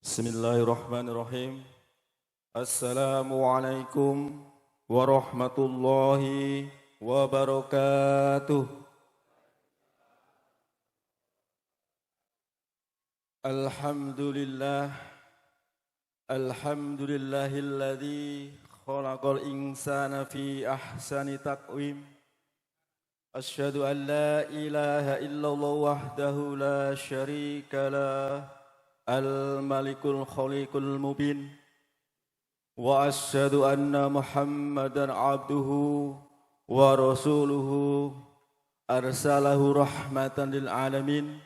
Bismillahirrahmanirrahim. Assalamualaikum warahmatullahi wabarakatuh. Alhamdulillah. Alhamdulillahilladzi khalaqal insana fi ahsani taqwim. Asyhadu an la ilaha illallah wahdahu la syarika lah. Al-Malikul Khaliqul Mubin. Wa asyhadu anna Muhammadan abduhu wa rasuluhu arsalahu rahmatan lil alamin.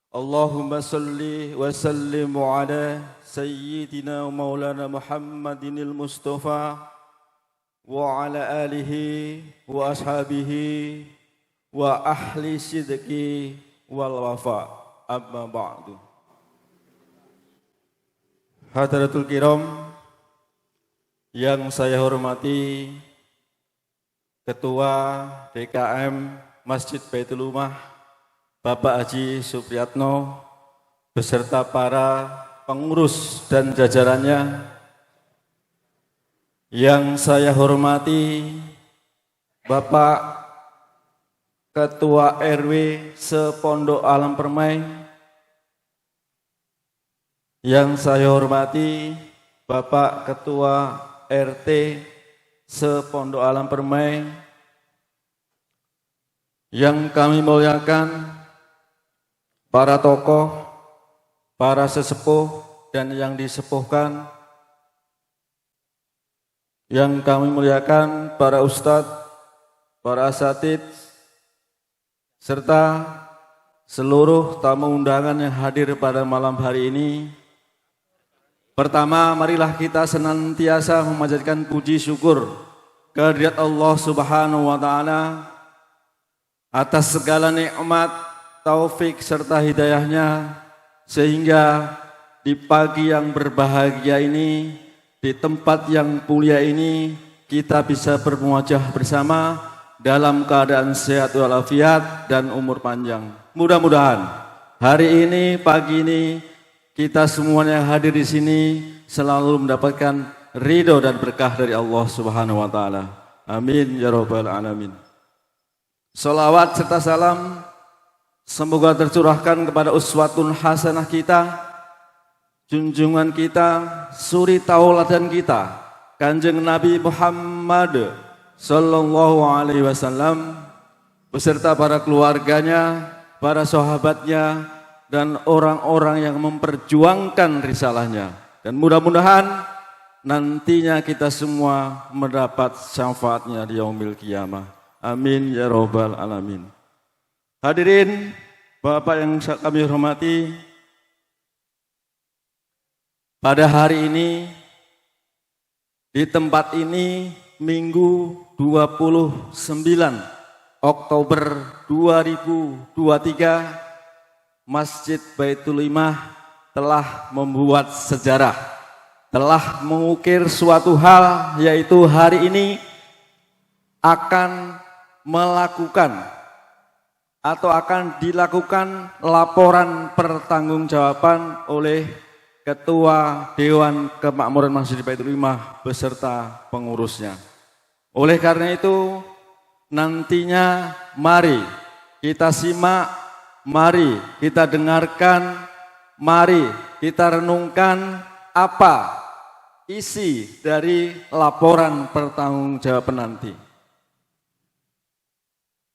Allahumma salli wa sallim ala sayyidina wa maulana Muhammadinil Mustafa wa ala alihi wa ashabihi wa ahli sidqi wal wafa. Amma ba'du. Hadaratul kiram yang saya hormati Ketua DKM Masjid Baitul Ummah Bapak Haji Supriyatno beserta para pengurus dan jajarannya, yang saya hormati Bapak Ketua RW Sepondok Alam Permai, yang saya hormati Bapak Ketua RT Sepondok Alam Permai, yang kami muliakan para tokoh, para sesepuh dan yang disepuhkan, yang kami muliakan para ustadz, para asatidz, serta seluruh tamu undangan yang hadir pada malam hari ini. Pertama, marilah kita senantiasa memanjatkan puji syukur kehadirat Allah Subhanahu wa taala atas segala nikmat, taufik serta hidayahnya, sehingga di pagi yang berbahagia ini, di tempat yang mulia ini, kita bisa bermuajah bersama dalam keadaan sehat walafiat dan umur panjang. Mudah-mudahan hari ini, pagi ini, kita semuanya hadir di sini selalu mendapatkan ridho dan berkah dari Allah Subhanahu wa taala. Amin ya rabbal alamin. Salawat serta salam semoga tercurahkan kepada uswatun hasanah kita, junjungan kita, suri tauladan kita, Kanjeng Nabi Muhammad sallallahu alaihi wasallam beserta para keluarganya, para sahabatnya, dan orang-orang yang memperjuangkan risalahnya. Dan mudah-mudahan nantinya kita semua mendapat syafaatnya di yaumil qiyamah. Amin ya rabbal alamin. Hadirin Bapak yang kami hormati, pada hari ini di tempat ini Minggu 29 Oktober 2023, Masjid Baitul Ummah telah membuat sejarah, telah mengukir suatu hal, yaitu hari ini akan melakukan atau akan dilakukan laporan pertanggungjawaban oleh Ketua Dewan Kemakmuran Masjid Baitul Ummah beserta pengurusnya. Oleh karena itu, nantinya mari kita simak, mari kita dengarkan, mari kita renungkan apa isi dari laporan pertanggungjawaban nanti.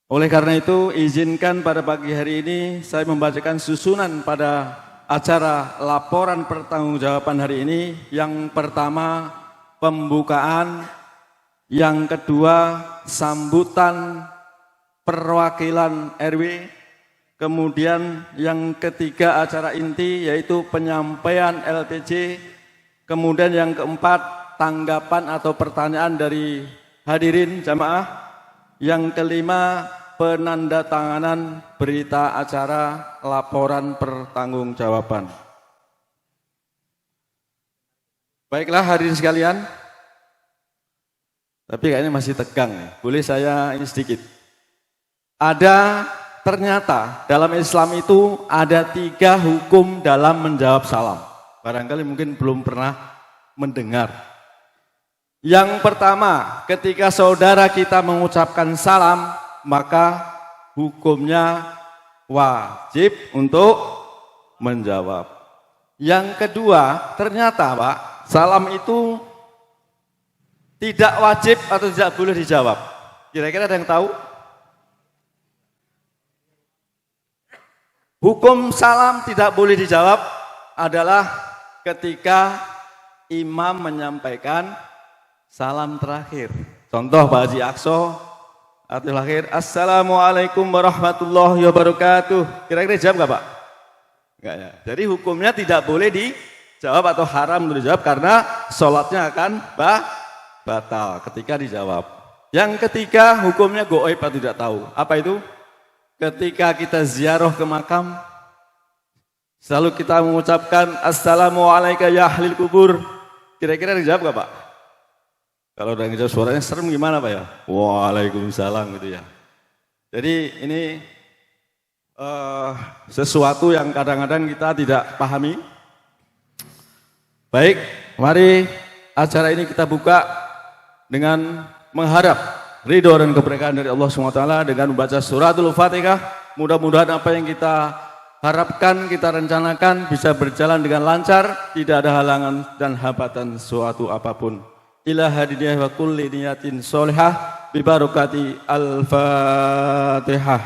Oleh karena itu, izinkan pada pagi hari ini saya membacakan susunan pada acara laporan pertanggungjawaban hari ini. Yang pertama, pembukaan. Yang kedua, sambutan perwakilan RW. Kemudian yang ketiga, acara inti, yaitu penyampaian LPJ. Kemudian yang keempat, tanggapan atau pertanyaan dari hadirin jamaah. Yang kelima, penandatanganan berita acara laporan pertanggungjawaban. Baiklah hadirin sekalian, tapi kayaknya masih tegang nih. Boleh saya ini sedikit. Ternyata dalam Islam itu ada 3 hukum dalam menjawab salam. Barangkali mungkin belum pernah mendengar. Yang pertama, ketika saudara kita mengucapkan salam, maka hukumnya wajib untuk menjawab. Yang kedua, ternyata Pak, salam itu tidak wajib atau tidak boleh dijawab. Kira-kira ada yang tahu? Hukum salam tidak boleh dijawab adalah ketika imam menyampaikan salam terakhir. Contoh Pak Haji Akso, terakhir, Assalamualaikum warahmatullahi wabarakatuh. Kira-kira jawab nggak Pak? Enggak ya. Jadi hukumnya tidak boleh dijawab atau haram untuk dijawab karena sholatnya akan batal ketika dijawab. Yang ketiga, hukumnya goib atau tidak tahu. Apa itu? Ketika kita ziarah ke makam, selalu kita mengucapkan Assalamualaikum ya ahlil kubur. Kira-kira dijawab nggak Pak? Kalau udah ngejawab suaranya serem gimana Pak ya? Waalaikumsalam gitu ya. Jadi ini sesuatu yang kadang-kadang kita tidak pahami. Baik, mari acara ini kita buka dengan mengharap ridho dan keberkahan dari Allah SWT dengan membaca suratul Fatihah. Mudah-mudahan apa yang kita harapkan, kita rencanakan bisa berjalan dengan lancar, tidak ada halangan dan hambatan suatu apapun. Ila hadiniyah wa kulli niyatin sholihah bi barakati al-Fatihah.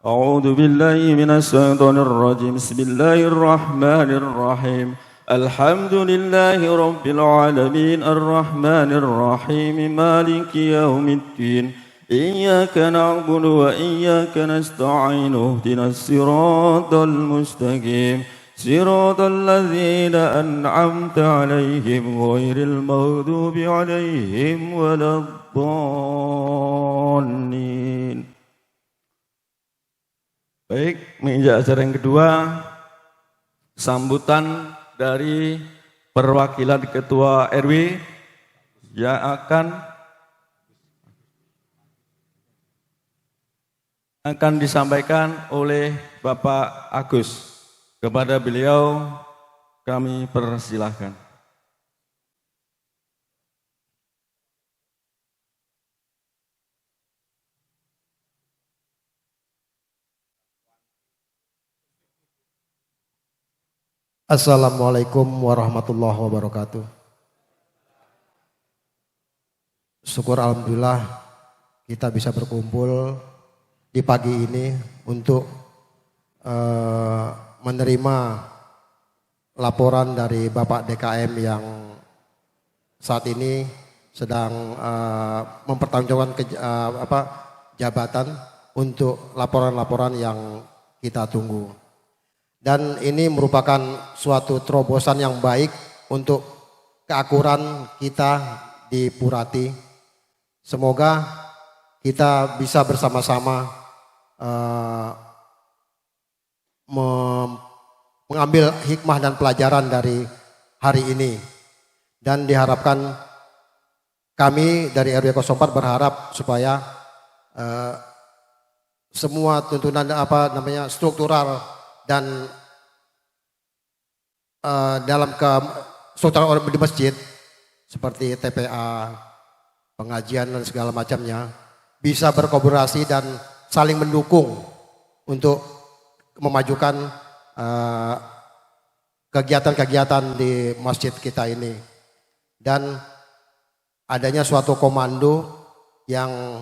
A'udzu billahi minasy syaithanir rajim. Bismillahirrahmanirrahim. Alhamdulillahi rabbil alamin arrahmanir rahim maliki yaumiddin. Iyyaka na'budu wa iyyaka nasta'in. Ihdinas siratal mustaqim. Siratal ladzina an'amta 'alaihim ghairil maghdubi 'alaihim waladdallin. Baik, menginjak acara yang kedua, sambutan dari perwakilan Ketua RW yang akan disampaikan oleh Bapak Agus. Kepada beliau kami persilahkan. Assalamualaikum warahmatullahi wabarakatuh. Syukur alhamdulillah kita bisa berkumpul di pagi ini untuk menerima laporan dari Bapak DKM yang saat ini sedang mempertanggungjawabkan jabatan untuk laporan-laporan yang kita tunggu. Dan ini merupakan suatu terobosan yang baik untuk keakuran kita di Purati. Semoga kita bisa bersama-sama mengambil hikmah dan pelajaran dari hari ini. Dan diharapkan kami dari RW 04 berharap supaya semua tuntunan struktural dan dalam struktural di masjid seperti TPA, pengajian dan segala macamnya bisa berkolaborasi dan saling mendukung untuk memajukan kegiatan-kegiatan di masjid kita ini. Dan adanya suatu komando yang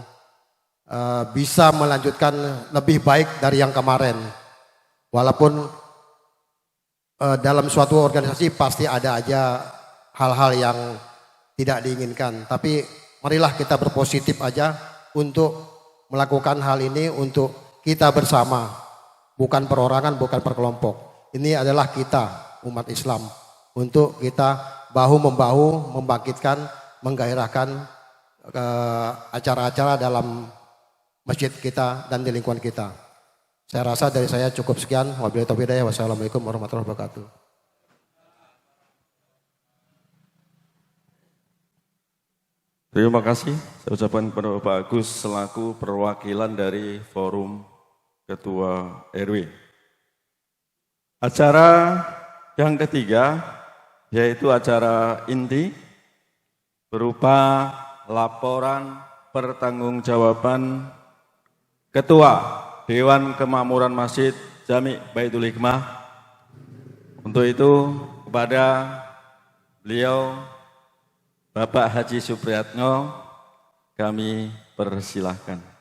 bisa melanjutkan lebih baik dari yang kemarin. Walaupun dalam suatu organisasi pasti ada aja hal-hal yang tidak diinginkan. Tapi marilah kita berpositif aja untuk melakukan hal ini untuk kita bersama. Bukan perorangan, bukan per kelompok. Ini adalah kita, umat Islam. Untuk kita bahu-membahu membangkitkan, menggairahkan acara-acara dalam masjid kita dan di lingkungan kita. Saya rasa dari saya cukup sekian. Wabillahi taufiq hidayah. Wassalamualaikum warahmatullahi wabarakatuh. Terima kasih. Saya ucapkan kepada Bapak Agus selaku perwakilan dari Forum Ketua RW. Acara Yang ketiga, yaitu acara inti berupa laporan pertanggungjawaban Ketua Dewan Kemakmuran Masjid Jami Baitul Hikmah. Untuk itu kepada beliau Bapak Haji Supriyatno kami persilahkan.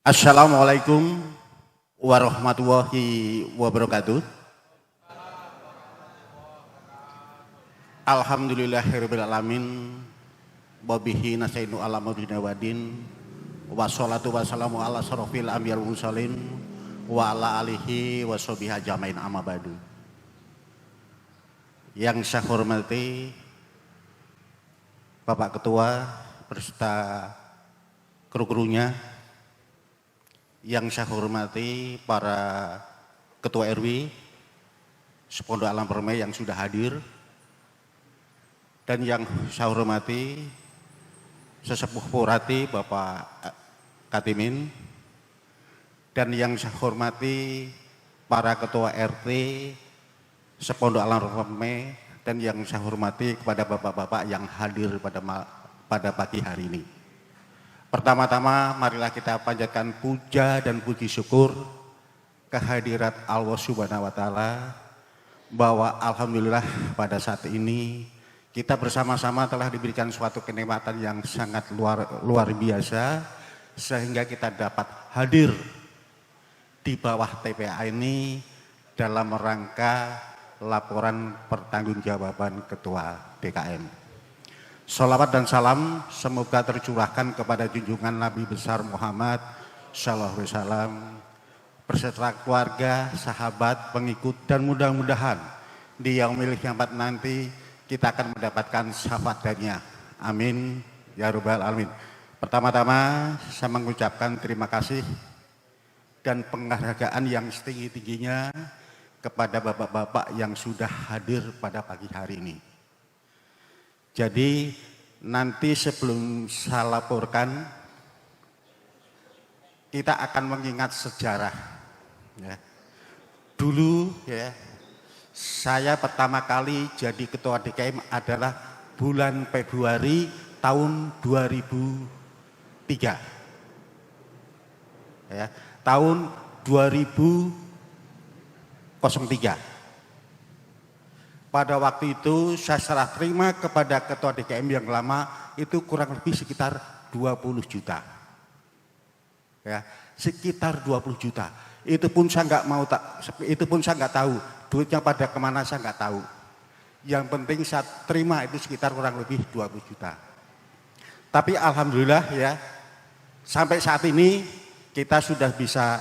Assalamualaikum warahmatullahi wabarakatuh. Alhamdulillahirabbil alamin. Wabihi nasta'inu ala amrina wadin. Wassalatu wassalamu ala asyrofil anbiya'i wal mursalin wa ala alihi washabihi ajmain amma ba'du. Yang saya hormati Bapak Ketua beserta kru-krunya, yang saya hormati para Ketua RW Sepondok Alam Permai yang sudah hadir, dan yang saya hormati Sesepuh Porati Bapak Katimin, dan yang saya hormati para Ketua RT Sepondok Alam Permai, dan yang saya hormati kepada bapak-bapak yang hadir pada pagi hari ini. Pertama-tama marilah kita panjatkan puja dan puji syukur kehadirat Allah Subhanahu wa taala, bahwa alhamdulillah pada saat ini kita bersama-sama telah diberikan suatu kenikmatan yang sangat luar biasa, sehingga kita dapat hadir di bawah TPA ini dalam rangka laporan pertanggungjawaban Ketua DKM. Salawat dan salam semoga tercurahkan kepada junjungan Nabi besar Muhammad sallallahu alaihi wasallam beserta keluarga, sahabat, pengikut, dan mudah-mudahan di yaumil kiamat nanti kita akan mendapatkan syafaat darinya. Amin ya rabbal alamin. Pertama-tama saya mengucapkan terima kasih dan penghargaan yang setinggi-tingginya kepada bapak-bapak yang sudah hadir pada pagi hari ini. Jadi nanti sebelum saya laporkan, kita akan mengingat sejarah. Ya. Dulu ya, saya pertama kali jadi Ketua DKM adalah bulan Februari tahun 2003. Ya, tahun 2003. Pada waktu itu saya serah terima kepada Ketua DKM yang lama itu kurang lebih sekitar 20 juta. Ya, sekitar 20 juta. Itu pun saya nggak tahu duitnya pada kemana, saya nggak tahu. Yang penting saya terima itu sekitar kurang lebih 20 juta. Tapi alhamdulillah ya, sampai saat ini kita sudah bisa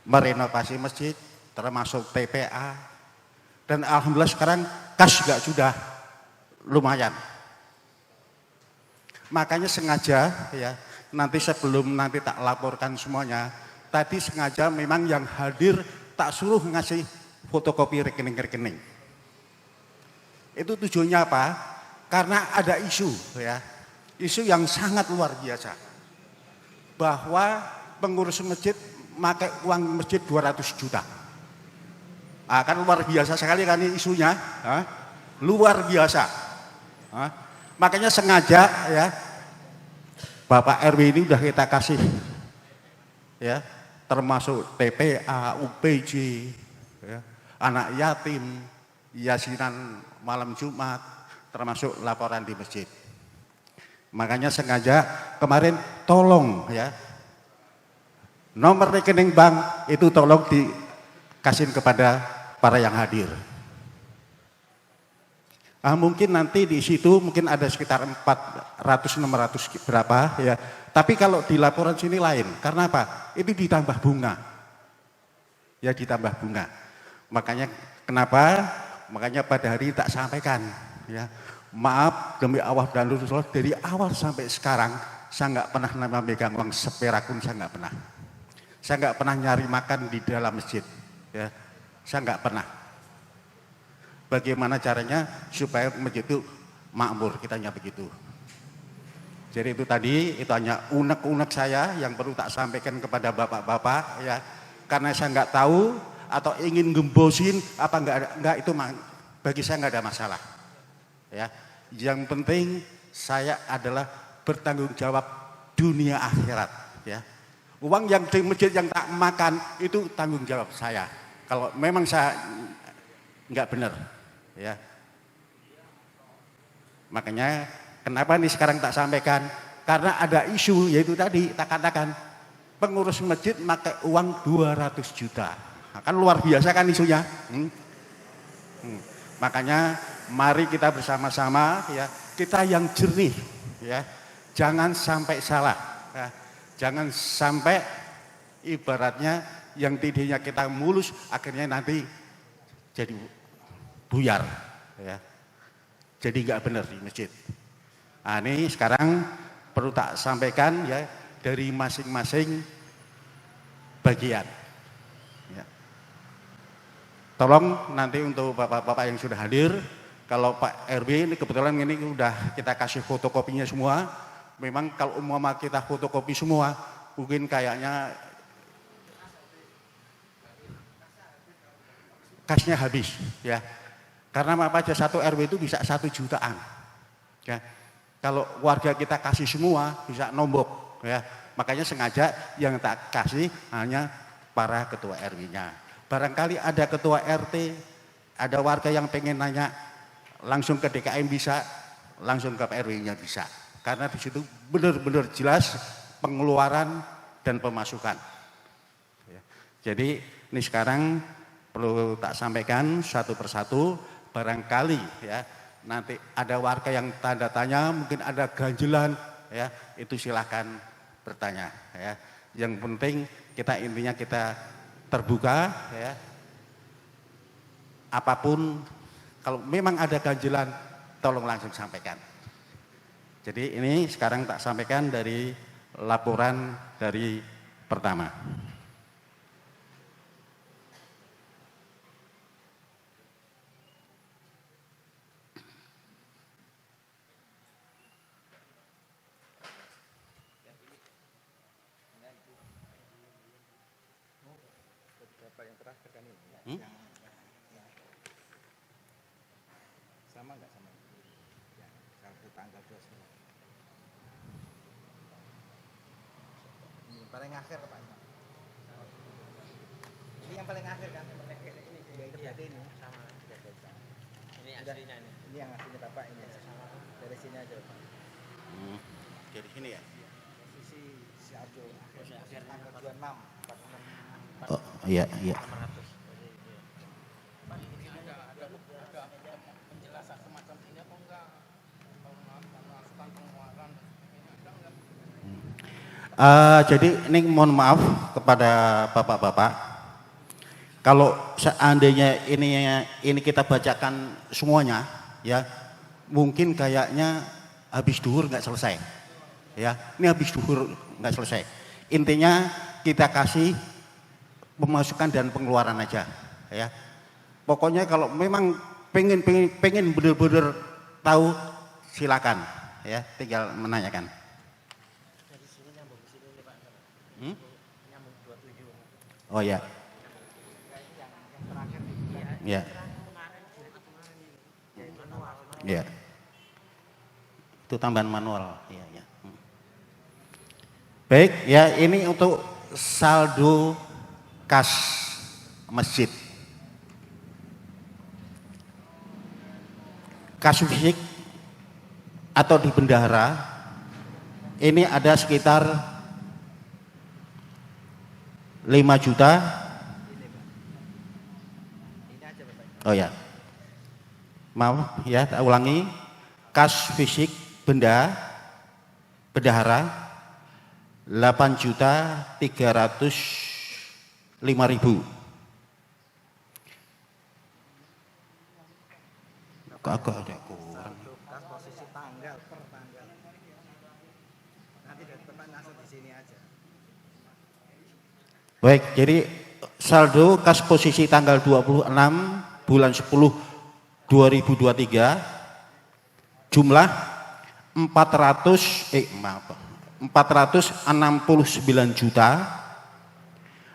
merenovasi masjid, termasuk TPA, dan alhamdulillah sekarang kas juga sudah lumayan. Makanya sengaja ya, nanti sebelum nanti tak laporkan semuanya, tadi sengaja memang yang hadir tak suruh ngasih fotokopi rekening-rekening. Itu tujuannya apa? Karena ada isu ya, isu yang sangat luar biasa, bahwa pengurus masjid pakai uang masjid 200 juta. Kan luar biasa sekali kan isunya, luar biasa. Makanya sengaja ya, Bapak RW ini udah kita kasih ya, termasuk TPA, UPJ, ya, anak yatim, yasinan malam Jumat, termasuk laporan di masjid. Makanya sengaja kemarin tolong ya, nomor rekening bank itu tolong dikasih kepada para yang hadir. Mungkin nanti di situ mungkin ada sekitar 400-600 berapa ya. Tapi kalau di laporan sini lain. Karena apa? Itu ditambah bunga. Ya ditambah bunga. Makanya kenapa? Makanya pada hari ini tak sampaikan ya. Maaf demi Allah dan Rasulullah, dari awal sampai sekarang saya nggak pernah memegang uang seperak pun, saya nggak pernah. Saya nggak pernah nyari makan di dalam masjid, ya. Saya nggak pernah. Bagaimana caranya supaya masjid itu makmur, kitanya begitu. Jadi itu tadi, itu hanya unek-unek saya yang perlu tak sampaikan kepada bapak-bapak, ya. Karena saya nggak tahu atau ingin gembosin apa enggak itu bagi saya nggak ada masalah, ya. Yang penting saya adalah bertanggung jawab dunia akhirat, ya. Uang yang di masjid yang tak makan itu tanggung jawab saya. Kalau memang saya nggak benar, ya. Makanya kenapa nih sekarang tak sampaikan? Karena ada isu yaitu tadi tak katakan pengurus masjid pakai uang 200 juta. Nah, kan luar biasa kan isunya. Makanya mari kita bersama-sama, ya, kita yang jernih, ya. Jangan sampai salah, ya. Jangan sampai ibaratnya yang tidinya kita mulus akhirnya nanti jadi buyar, ya. Jadi nggak benar di masjid. Nah, ini sekarang perlu tak sampaikan, ya, dari masing-masing bagian, ya. Tolong nanti untuk bapak-bapak yang sudah hadir, kalau Pak RW ini kebetulan ini udah kita kasih fotokopinya semua. Memang kalau umpama kita fotokopi semua, mungkin kayaknya kasnya habis, ya. Karena apa aja satu RW itu bisa 1 jutaan, ya. Kalau warga kita kasih semua bisa nombok, ya. Makanya sengaja yang tak kasih hanya para ketua RW-nya. Barangkali ada ketua RT, ada warga yang pengen nanya langsung ke DKM bisa, langsung ke RW-nya bisa. Karena di situ benar-benar jelas pengeluaran dan pemasukan. Ya. Jadi ini sekarang perlu tak sampaikan satu persatu, barangkali, ya, nanti ada warga yang tanda tanya, mungkin ada ganjelan, ya, itu silahkan bertanya, ya. Yang penting kita intinya kita terbuka, ya. Apapun kalau memang ada ganjelan tolong langsung sampaikan. Jadi ini sekarang tak sampaikan dari laporan dari pertama. Sama nggak sama? Ya, satu tanggal 29. Ini paling akhir Pak. Ini yang paling akhir kan? Ini ini sama. Ini aslinya ini. Ini yang aslinya Bapak ini. Dari sini aja Pak. Dari sini ya? Posisi si Arjo akhir tanggal 26. Oh iya iya. Jadi ini mohon maaf kepada bapak-bapak, kalau seandainya ini kita bacakan semuanya, ya, mungkin kayaknya habis duhur nggak selesai, ya. Ini habis duhur nggak selesai. Intinya kita kasih pemasukan dan pengeluaran aja, ya. Pokoknya kalau memang pengen bener-bener tahu silakan, ya, tinggal menanyakan. Oh ya. Ya. Ya. Itu tambahan manual, ya, ya. Baik, ya, ini untuk saldo kas masjid. Kas fisik atau di bendahara ini ada sekitar 5 juta. Oh ya, maaf ya, tak ulangi. Kas fisik bendahara 8.305.000. Agak ada kurang. Posisi tanggal per tanggal. Nanti Baik, jadi saldo kas posisi tanggal 26 bulan 10 2023 jumlah 469 juta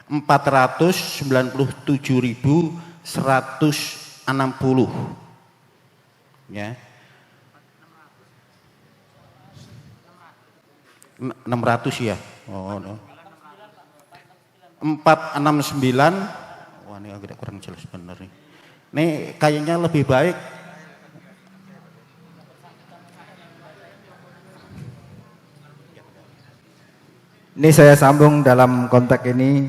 497.160 ya. 600 ya. Oh, no. 469. Wah, ini agak kurang jelas benar nih. Ini kayaknya lebih baik ini saya sambung dalam konteks ini.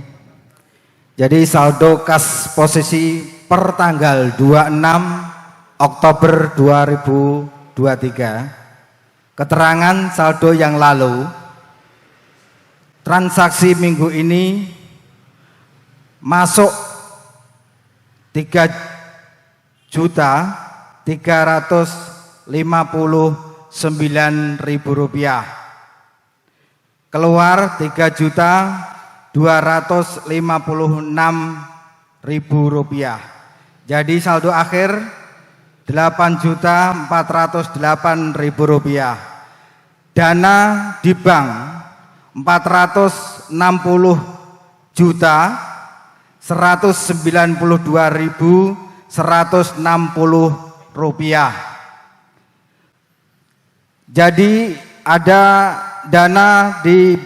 Jadi saldo kas posisi per tanggal 26 Oktober 2023. Keterangan saldo yang lalu. Transaksi minggu ini masuk 3.359.000 rupiah. Keluar 3.256.000 rupiah. Jadi saldo akhir 8.408.000 rupiah. Dana di bank 460.192.160 rupiah. Jadi ada dana di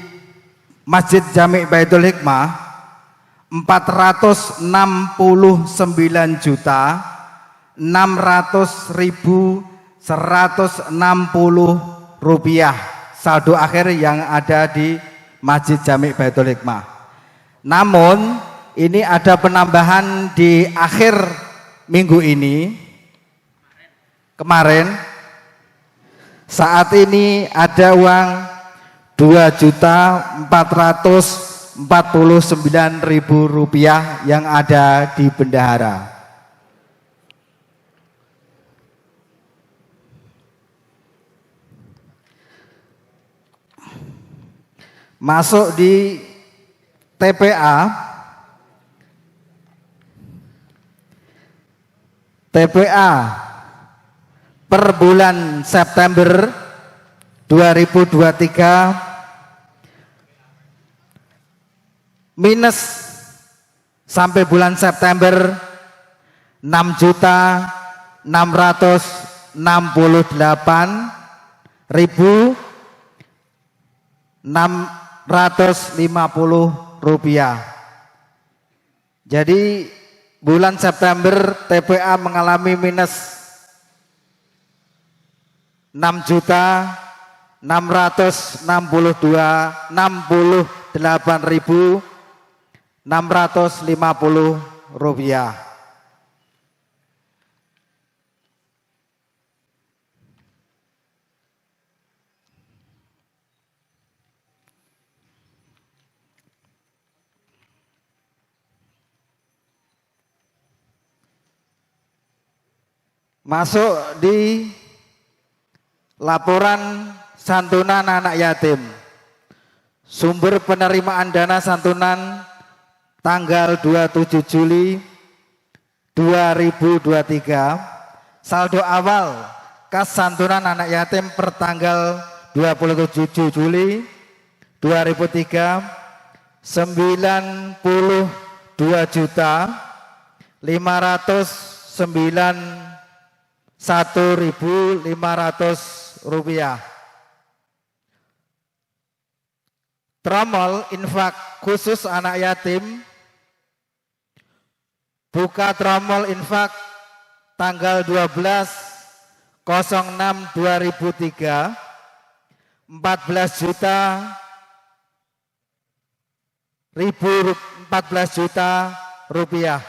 Masjid Jami' Baitul Hikmah 469.600.160 rupiah saldo akhir yang ada di Masjid Jami' Baitul Hikmah. Namun ini ada penambahan di akhir minggu ini kemarin. Saat ini ada uang 2.449.000 rupiah yang ada di bendahara. Masuk di TPA per bulan September 2023 minus sampai bulan September 6.668.650 rupiah. Jadi bulan September TPA mengalami minus 6.668.650 rupiah. Masuk di laporan santunan anak yatim. Sumber penerimaan dana santunan tanggal 27 Juli 2023. Saldo awal kas santunan anak yatim per tanggal 27 Juli 2003 92.591.500 rupiah. Tromol infak khusus anak yatim buka tromol infak tanggal 12.06.2003 14 juta rupiah.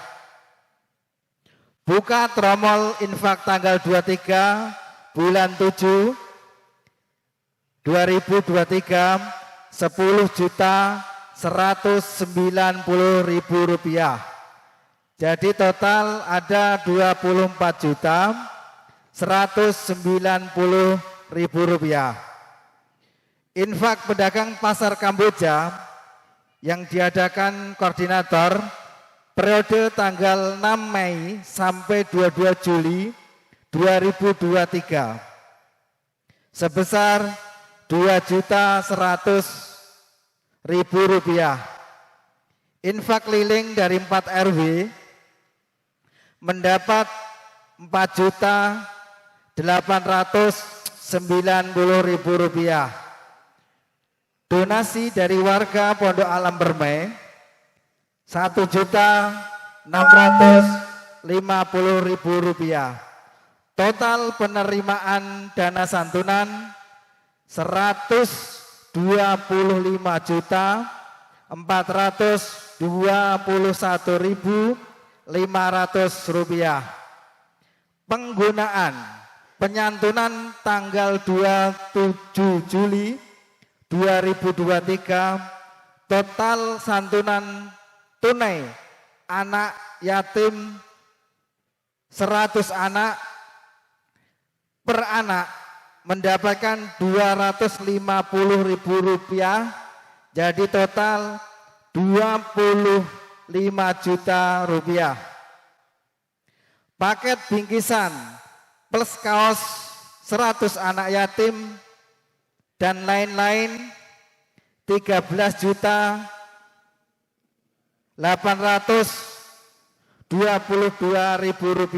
Buka tromol infak tanggal 23 bulan 7 2023 10.190.000 rupiah. Jadi total ada 24.190.000 rupiah. infak pedagang pasar Kamboja yang diadakan koordinator periode tanggal 6 Mei sampai 22 Juli 2023 sebesar Rp2.100.000. Infak keliling dari 4 RW mendapat Rp4.890.000. Donasi dari warga Pondok Alam Permai Rp1.650.000. Total penerimaan dana santunan Rp125.421.500. Penggunaan penyantunan tanggal 27 Juli 2023, total santunan tunai anak yatim 100 anak per anak mendapatkan Rp250.000, jadi total Rp25 juta. Paket bingkisan plus kaos 100 anak yatim dan lain-lain Rp13.822.000.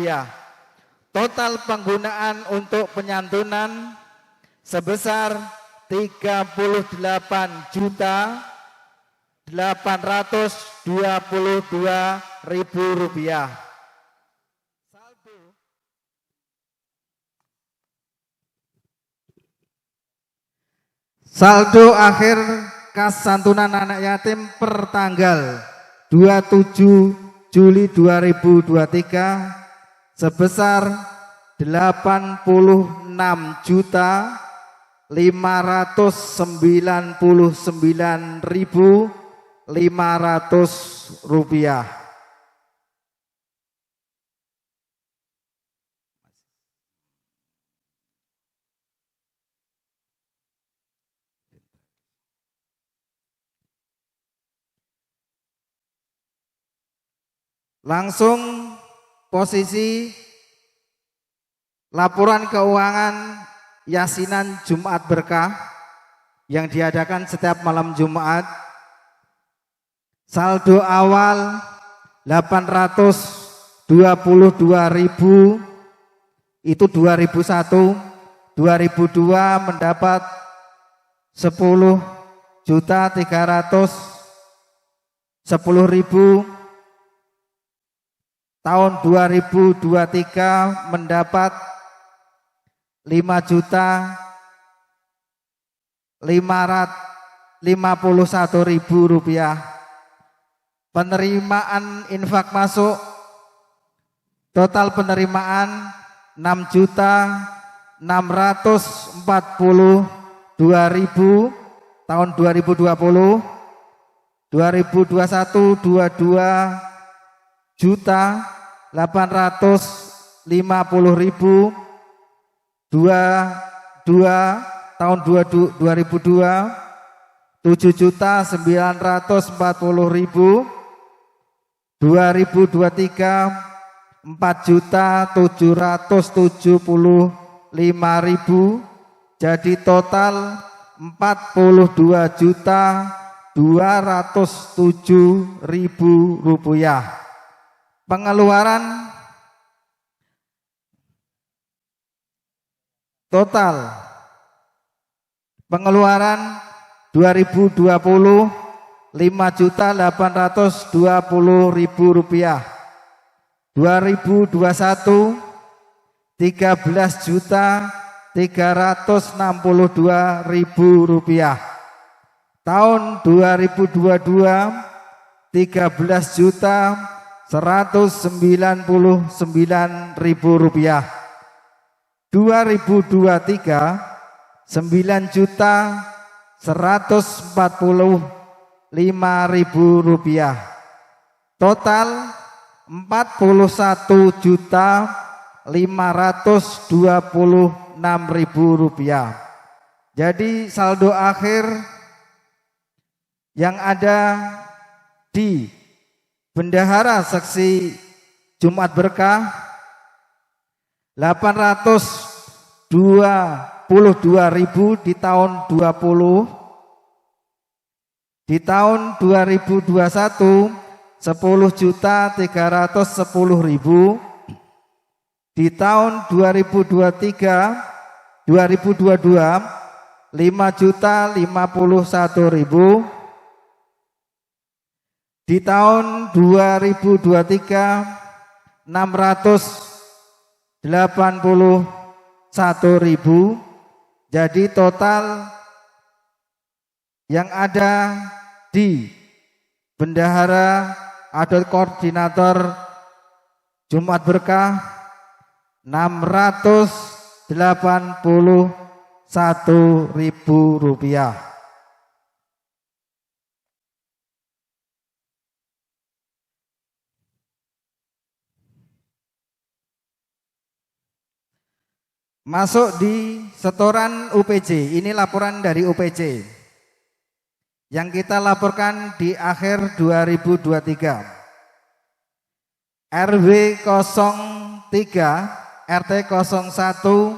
Total penggunaan untuk penyantunan sebesar Rp38.822.000. Saldo akhir kas santunan anak yatim per tanggal 27 Juli 2023 sebesar Rp599.500. Langsung posisi laporan keuangan Yasinan Jumat Berkah yang diadakan setiap malam Jumat. Saldo awal 822.000, itu 2001, 2002 mendapat 10.310.000. Tahun 2023 mendapat Rp5.551.000. Penerimaan infak masuk, total penerimaan Rp6.642.000 tahun 2020, 2021 22.850.000, 22 tahun 2002 7.940.000, 2023 4.775.000, jadi total Rp42.207.000. Pengeluaran total pengeluaran 2020 Rp5.820.000, 2021 Rp13.362.000, tahun 2022 Rp13.199.000, 2023 Rp9.145.000, total Rp41.526.000. Jadi saldo akhir yang ada di Bendahara Seksi Jumat Berkah 822.000 di tahun 20. Di tahun 2021 10.310.000. Di tahun 2022 5.051.000. Di tahun 2023 681.000. Jadi total yang ada di Bendahara atau koordinator Jumat Berkah 681.000 rupiah. Masuk di setoran UPJ, ini laporan dari UPJ yang kita laporkan di akhir 2023. RW 03 RT 01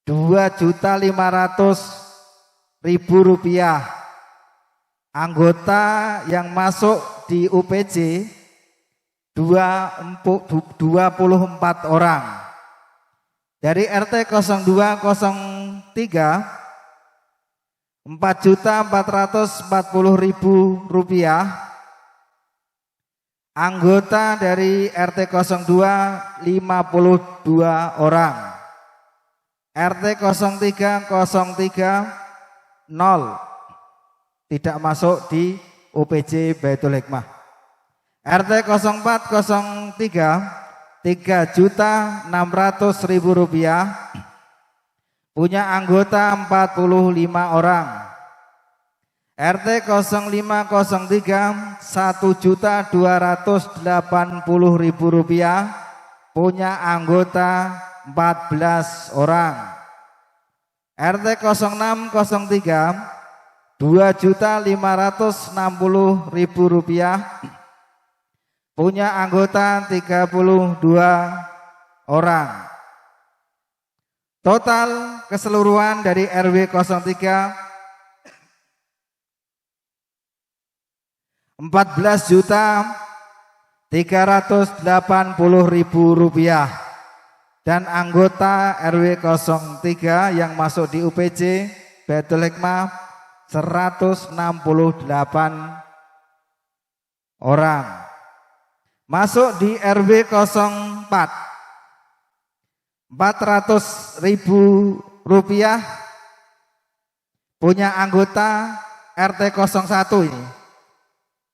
2.500.000 rupiah. Anggota yang masuk di UPJ 24 orang. Dari RT 0203 4.440.000 rupiah. Anggota dari RT 02 52 orang. RT 0303 0 tidak masuk di UPJ Baitul Hikmah. RT 0403 3.600.000 rupiah. Punya anggota 45 orang. RT 0503 1.280.000 rupiah. Punya anggota 14 orang. RT 0603 2.560.000 rupiah. Punya anggota 32 orang. Total keseluruhan dari RW 03 14.380.000 rupiah. Dan anggota RW 03 yang masuk di UPJ Baitul Hikmah 168 orang. Masuk di RW 04 400.000 rupiah. Punya anggota RT 01 ini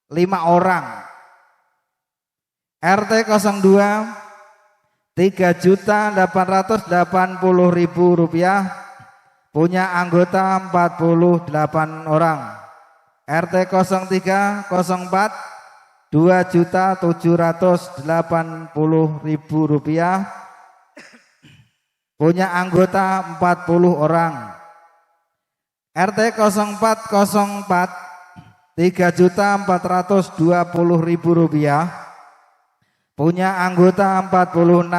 5 orang. RT 02 3.880.000 rupiah. Punya anggota 48 orang. RT 0304 2.780.000 rupiah. Punya anggota 40 orang. RT 0404 3.420.000 rupiah. Punya anggota 46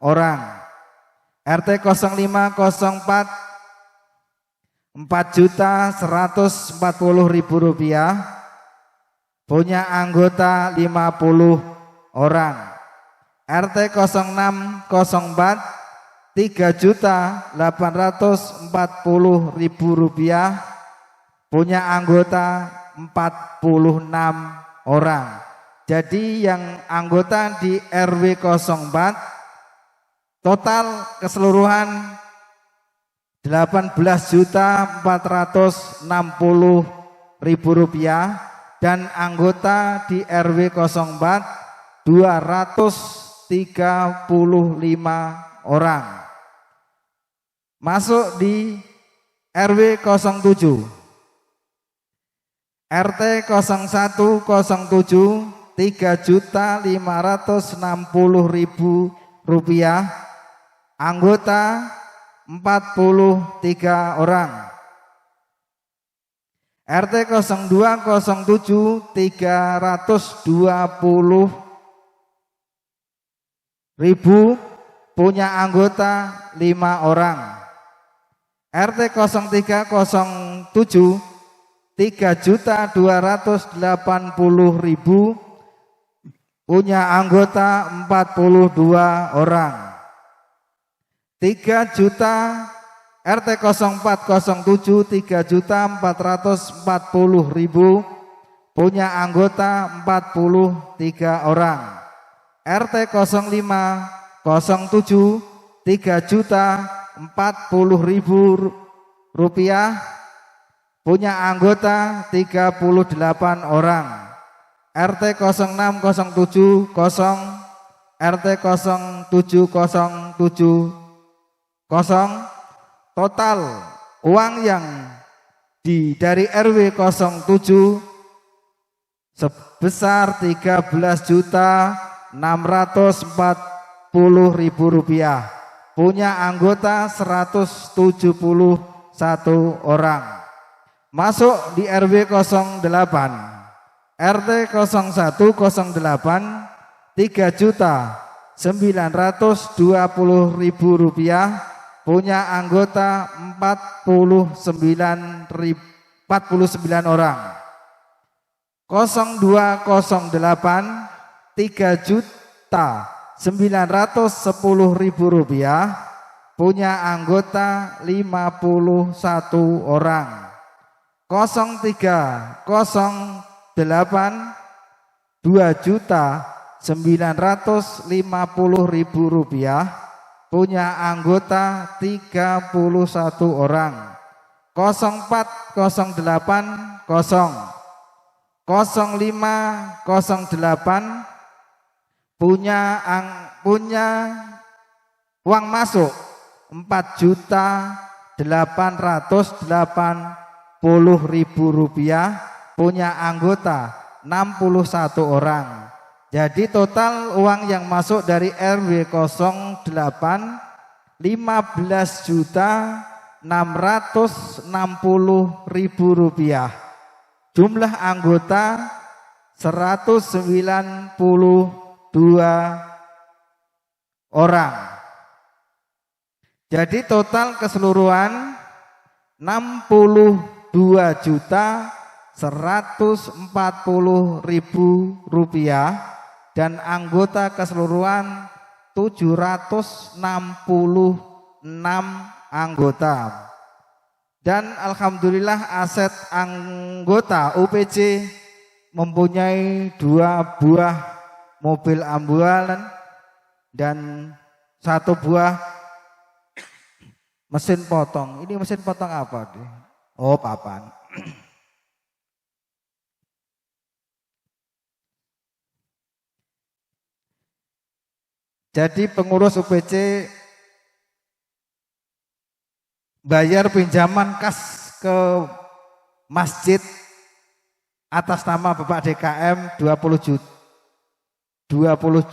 orang. RT 0504 4.140.000 rupiah. Punya anggota 50 orang. RT 0604 3.840.000 rupiah. Punya anggota 46 orang. Jadi yang anggota di RW 04 total keseluruhan 18.460.000 rupiah. Dan anggota di RW 04 235 orang. Masuk di RW 07 RT 0107 3.560.000 rupiah. Anggota 43 orang. RT 0207 320.000 punya anggota 5 orang. RT 0307 3.280.000 punya anggota 42 orang. 3 juta RT 0407 3.440.000 punya anggota 43 orang. RT 0507 3.040.000 rupiah punya anggota 38 orang. RT 0607 RT 0707 total uang yang dari RW 07 sebesar 13.640.000 rupiah punya anggota 171 orang. Masuk di RW 08 RT 0108 3.920.000 rupiah punya anggota 49 orang. 0208 3.910.000 rupiah punya anggota 51 orang. 0308 2.950.000 rupiah punya anggota 31 orang. 0408 0508 punya uang masuk 4.880.000 rupiah punya anggota 61 orang. Jadi total uang yang masuk dari RW 08 15.660.000 rupiah. Jumlah anggota 192 orang. Jadi total keseluruhan 62.140.000 rupiah dan anggota keseluruhan 766 anggota. Dan alhamdulillah aset anggota UPC mempunyai 2 buah mobil ambulan dan 1 buah mesin potong. Ini mesin potong apa? Oh, papan. Jadi pengurus UPC bayar pinjaman kas ke masjid atas nama Bapak DKM 20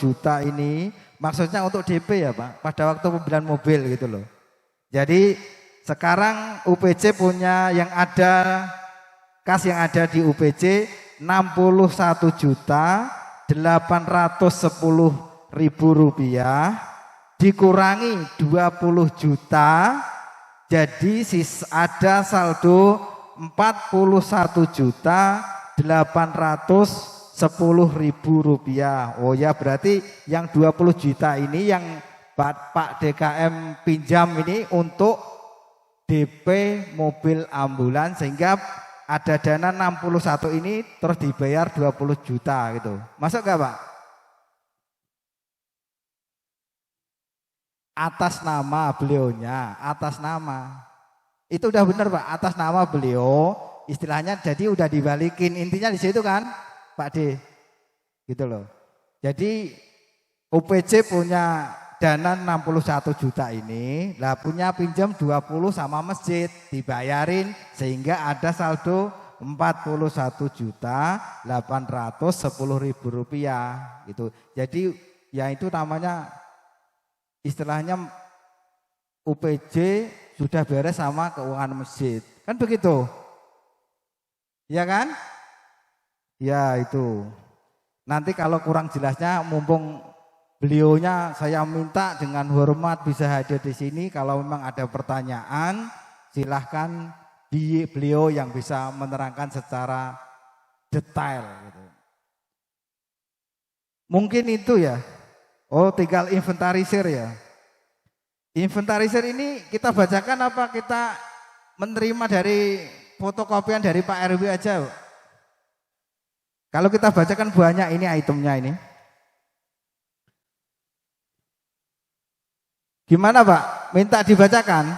juta ini maksudnya untuk DP ya Pak, pada waktu pembelian mobil gitu loh. Jadi sekarang UPC punya yang ada kas yang ada di UPC 61.810.000 rupiah dikurangi 20 juta jadi ada saldo 41.810.000 rupiah. Oh ya berarti yang 20 juta ini yang Pak DKM pinjam ini untuk DP mobil ambulan sehingga ada dana 61 ini terus dibayar 20 juta gitu. Masuk gak Pak? Atas nama beliaunya, atas nama. Itu udah benar Pak, atas nama beliau, istilahnya jadi udah dibalikin. Intinya di situ kan, Pak D. Gitu loh. Jadi UPC punya dana 61 juta ini, lah punya pinjam 20 sama masjid, dibayarin sehingga ada saldo 41.810.000 rupiah gitu. Jadi ya itu namanya istilahnya UPJ sudah beres sama keuangan masjid. Kan begitu? Ya kan? Ya itu. Nanti kalau kurang jelasnya mumpung beliaunya saya minta dengan hormat bisa hadir di sini. Kalau memang ada pertanyaan silahkan beliau yang bisa menerangkan secara detail gitu. Mungkin itu ya. Oh, tinggal inventarisir ya. Inventarisir ini kita bacakan apa kita menerima dari fotokopian dari Pak RW aja? Kalau kita bacakan banyak ini itemnya ini. Gimana Pak? Minta dibacakan?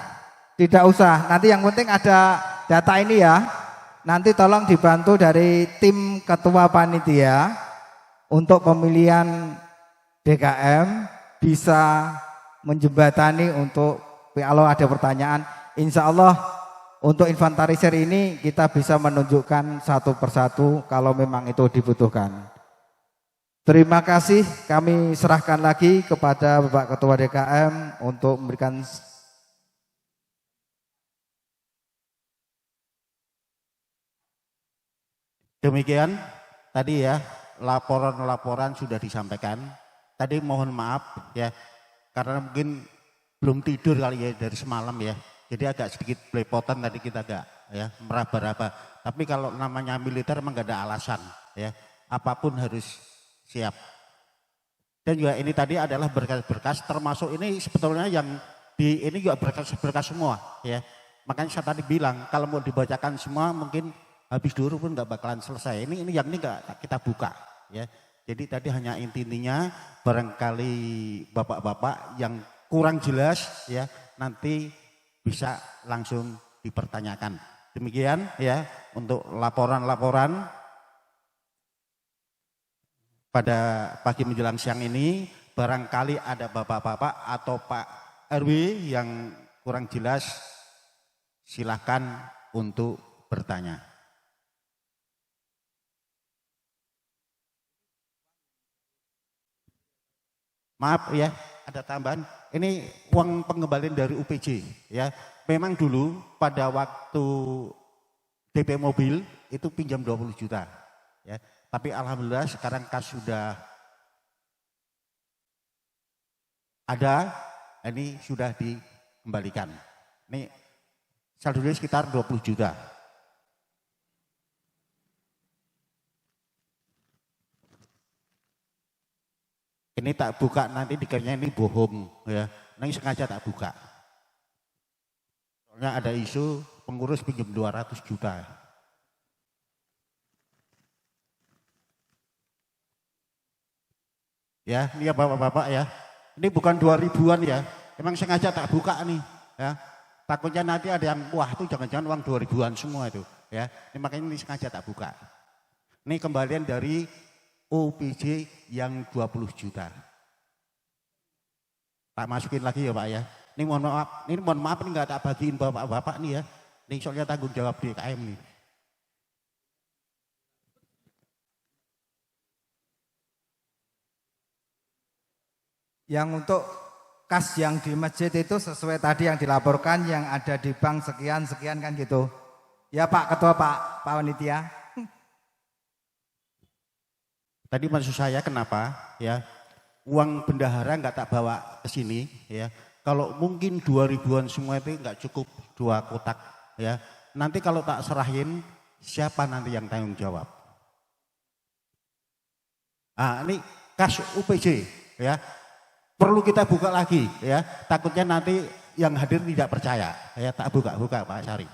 Tidak usah. Nanti yang penting ada data ini ya. Nanti tolong dibantu dari tim ketua panitia untuk pemilihan DKM bisa menjembatani untuk kalau ada pertanyaan. Insya Allah untuk inventarisir ini kita bisa menunjukkan satu persatu kalau memang itu dibutuhkan. Terima kasih, kami serahkan lagi kepada Bapak Ketua DKM untuk memberikan. Demikian tadi ya, laporan-laporan sudah disampaikan. Tadi mohon maaf ya, karena mungkin belum tidur kali ya dari semalam ya. Jadi agak sedikit belepotan tadi kita agak ya meraba-raba. Tapi kalau namanya militer memang gak ada alasan ya. Apapun harus siap. Dan juga ini tadi adalah berkas-berkas termasuk ini sebetulnya yang di ini juga berkas-berkas semua ya. Makanya saya tadi bilang kalau mau dibacakan semua mungkin habis dulu pun gak bakalan selesai. Ini yang ini gak kita buka ya. Jadi tadi hanya intinya barangkali bapak-bapak yang kurang jelas ya nanti bisa langsung dipertanyakan. Demikian ya untuk laporan-laporan pada pagi menjelang siang ini. Barangkali ada bapak-bapak atau Pak RW yang kurang jelas silakan untuk bertanya. Maaf ya, ada tambahan. Ini uang pengembalian dari UPJ ya. Memang dulu pada waktu DP mobil itu pinjam 20 juta ya. Tapi alhamdulillah sekarang kas sudah ada, ini sudah dikembalikan. Ini saldonya sekitar 20 juta. Ini tak buka nanti dikiranya ini bohong ya. Ini sengaja tak buka. Soalnya ada isu pengurus pinjam 200 juta. Ya, ini ya bapak-bapak ya. Ini bukan 2000-an ya. Emang sengaja tak buka nih ya. Takutnya nanti ada yang wah itu jangan-jangan uang 2000-an semua itu ya. Ini makanya ini sengaja tak buka. Ini kembalian dari OPJ yang 20 juta. Tak masukin lagi ya Pak ya. Ini mohon maaf ini enggak tak bagiin bapak-bapak nih ya. Ini soalnya tanggung jawab DKM nih. Yang untuk kas yang di masjid itu sesuai tadi yang dilaporkan yang ada di bank sekian kan gitu. Ya Pak Ketua Pak Panitia. Tadi maksud saya kenapa ya uang bendahara nggak tak bawa ke sini ya. Kalau mungkin 2000-an semua itu nggak cukup 2 kotak ya. Nanti kalau tak serahin siapa nanti yang tanggung jawab? Ah ini kas UPJ ya. Perlu kita buka lagi ya. Takutnya nanti yang hadir tidak percaya ya. Tak buka Pak Syari.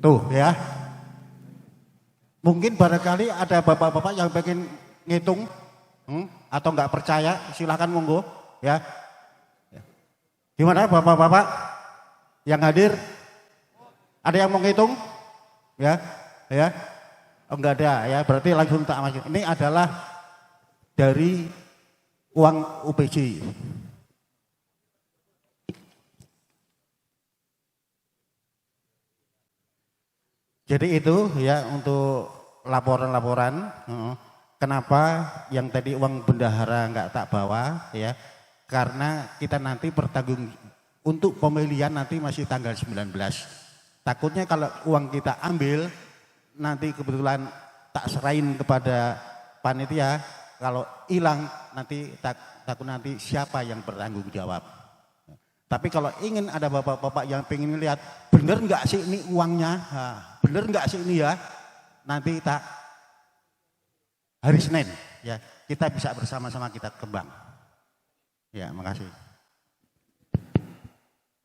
Tuh ya, mungkin barangkali ada bapak-bapak yang pengen ngitung atau nggak percaya, silahkan monggo ya. Gimana bapak-bapak yang hadir? Ada yang mau ngitung? Ya, ya, oh, nggak ada ya. Berarti langsung tak masukin. Ini adalah dari uang UPJ. Jadi itu ya untuk laporan-laporan. Kenapa yang tadi uang bendahara nggak tak bawa ya? Karena kita nanti untuk pemilihan nanti masih tanggal 19. Takutnya kalau uang kita ambil nanti kebetulan tak serahin kepada panitia, kalau hilang nanti takut nanti siapa yang bertanggung jawab. Tapi kalau ingin ada bapak-bapak yang pengen lihat bener nggak sih ini uangnya, bener nggak sih ini ya, nanti tak hari Senin ya kita bisa bersama-sama kita kembang. Ya, makasih.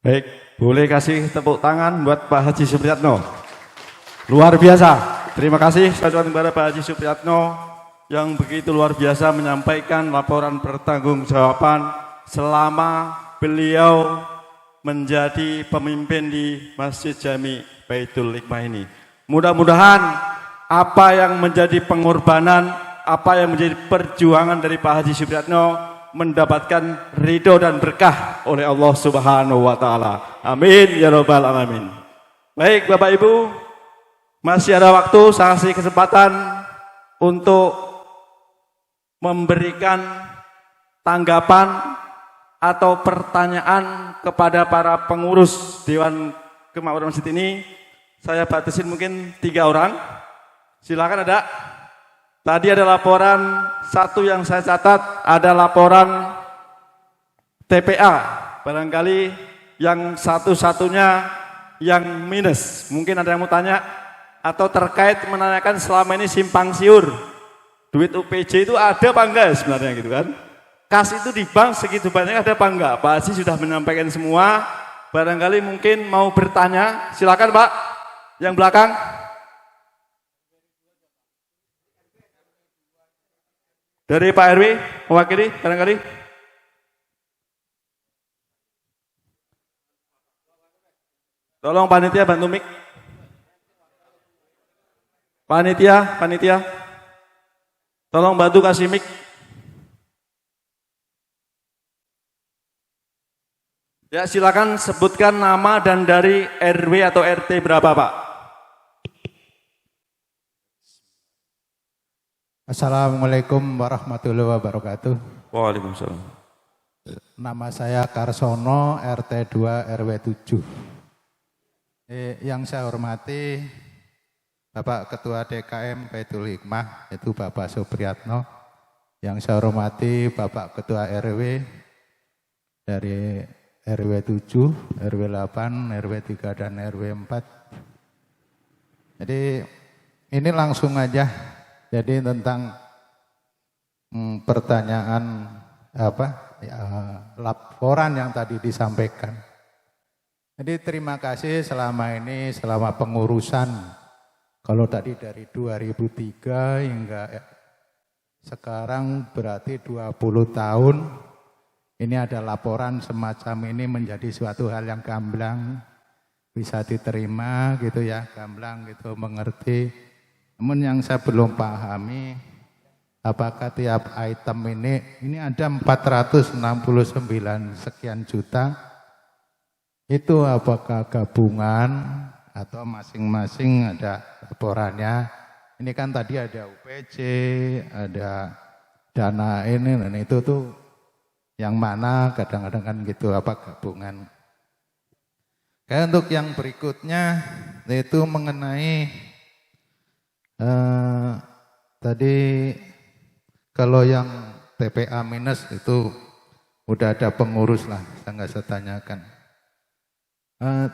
Baik, boleh kasih tepuk tangan buat Pak Haji Supriyatno. Luar biasa. Terima kasih kepada Pak Haji Supriyatno yang begitu luar biasa menyampaikan laporan pertanggungjawaban selama beliau menjadi pemimpin di Masjid Jami Baitul Hikmah ini. Mudah-mudahan apa yang menjadi pengorbanan, apa yang menjadi perjuangan dari Pak Haji Supriyatno mendapatkan ridho dan berkah oleh Allah Subhanahu wa taala. Amin ya rabbal alamin. Baik Bapak Ibu, masih ada waktu, saya kasih kesempatan untuk memberikan tanggapan atau pertanyaan kepada para pengurus Dewan Kemakmuran Masjid ini. Saya batasin mungkin 3 orang. Silakan ada. Tadi ada laporan satu yang saya catat, ada laporan TPA. Barangkali yang satu-satunya yang minus. Mungkin ada yang mau tanya atau terkait menanyakan selama ini simpang siur. Duit UPJ itu ada apa enggak sebenarnya gitu kan? Kas itu di bank segitu banyak ada apa enggak? Pak Haji sudah menyampaikan semua. Barangkali mungkin mau bertanya. Silakan Pak. Yang belakang. Dari Pak RW, mewakili barangkali. Tolong panitia bantu mic. Panitia. Tolong bantu kasih mic. Ya silakan sebutkan nama dan dari RW atau RT berapa Pak? Assalamualaikum warahmatullahi wabarakatuh. Waalaikumsalam. Nama saya Karsono, RT 2 RW 7. Yang saya hormati Bapak Ketua DKM Baitul Hikmah, yaitu Bapak Supriyatno. Yang saya hormati Bapak Ketua RW dari RW 7, RW 8, RW 3, dan RW 4. Jadi ini langsung aja. Jadi tentang pertanyaan laporan yang tadi disampaikan. Jadi terima kasih selama ini, selama pengurusan. Kalau tadi dari 2003 hingga sekarang berarti 20 tahun. Ini ada laporan semacam ini menjadi suatu hal yang gamblang, bisa diterima gitu ya, gamblang gitu, mengerti. Namun yang saya belum pahami, apakah tiap item ini ada 469 sekian juta, itu apakah gabungan atau masing-masing ada laporannya. Ini kan tadi ada UPC, ada dana ini dan itu tuh yang mana kadang-kadang kan gitu apa gabungan. Kayak untuk yang berikutnya yaitu mengenai tadi kalau yang TPA minus itu udah ada pengurus lah, saya nggak saya tanyakan.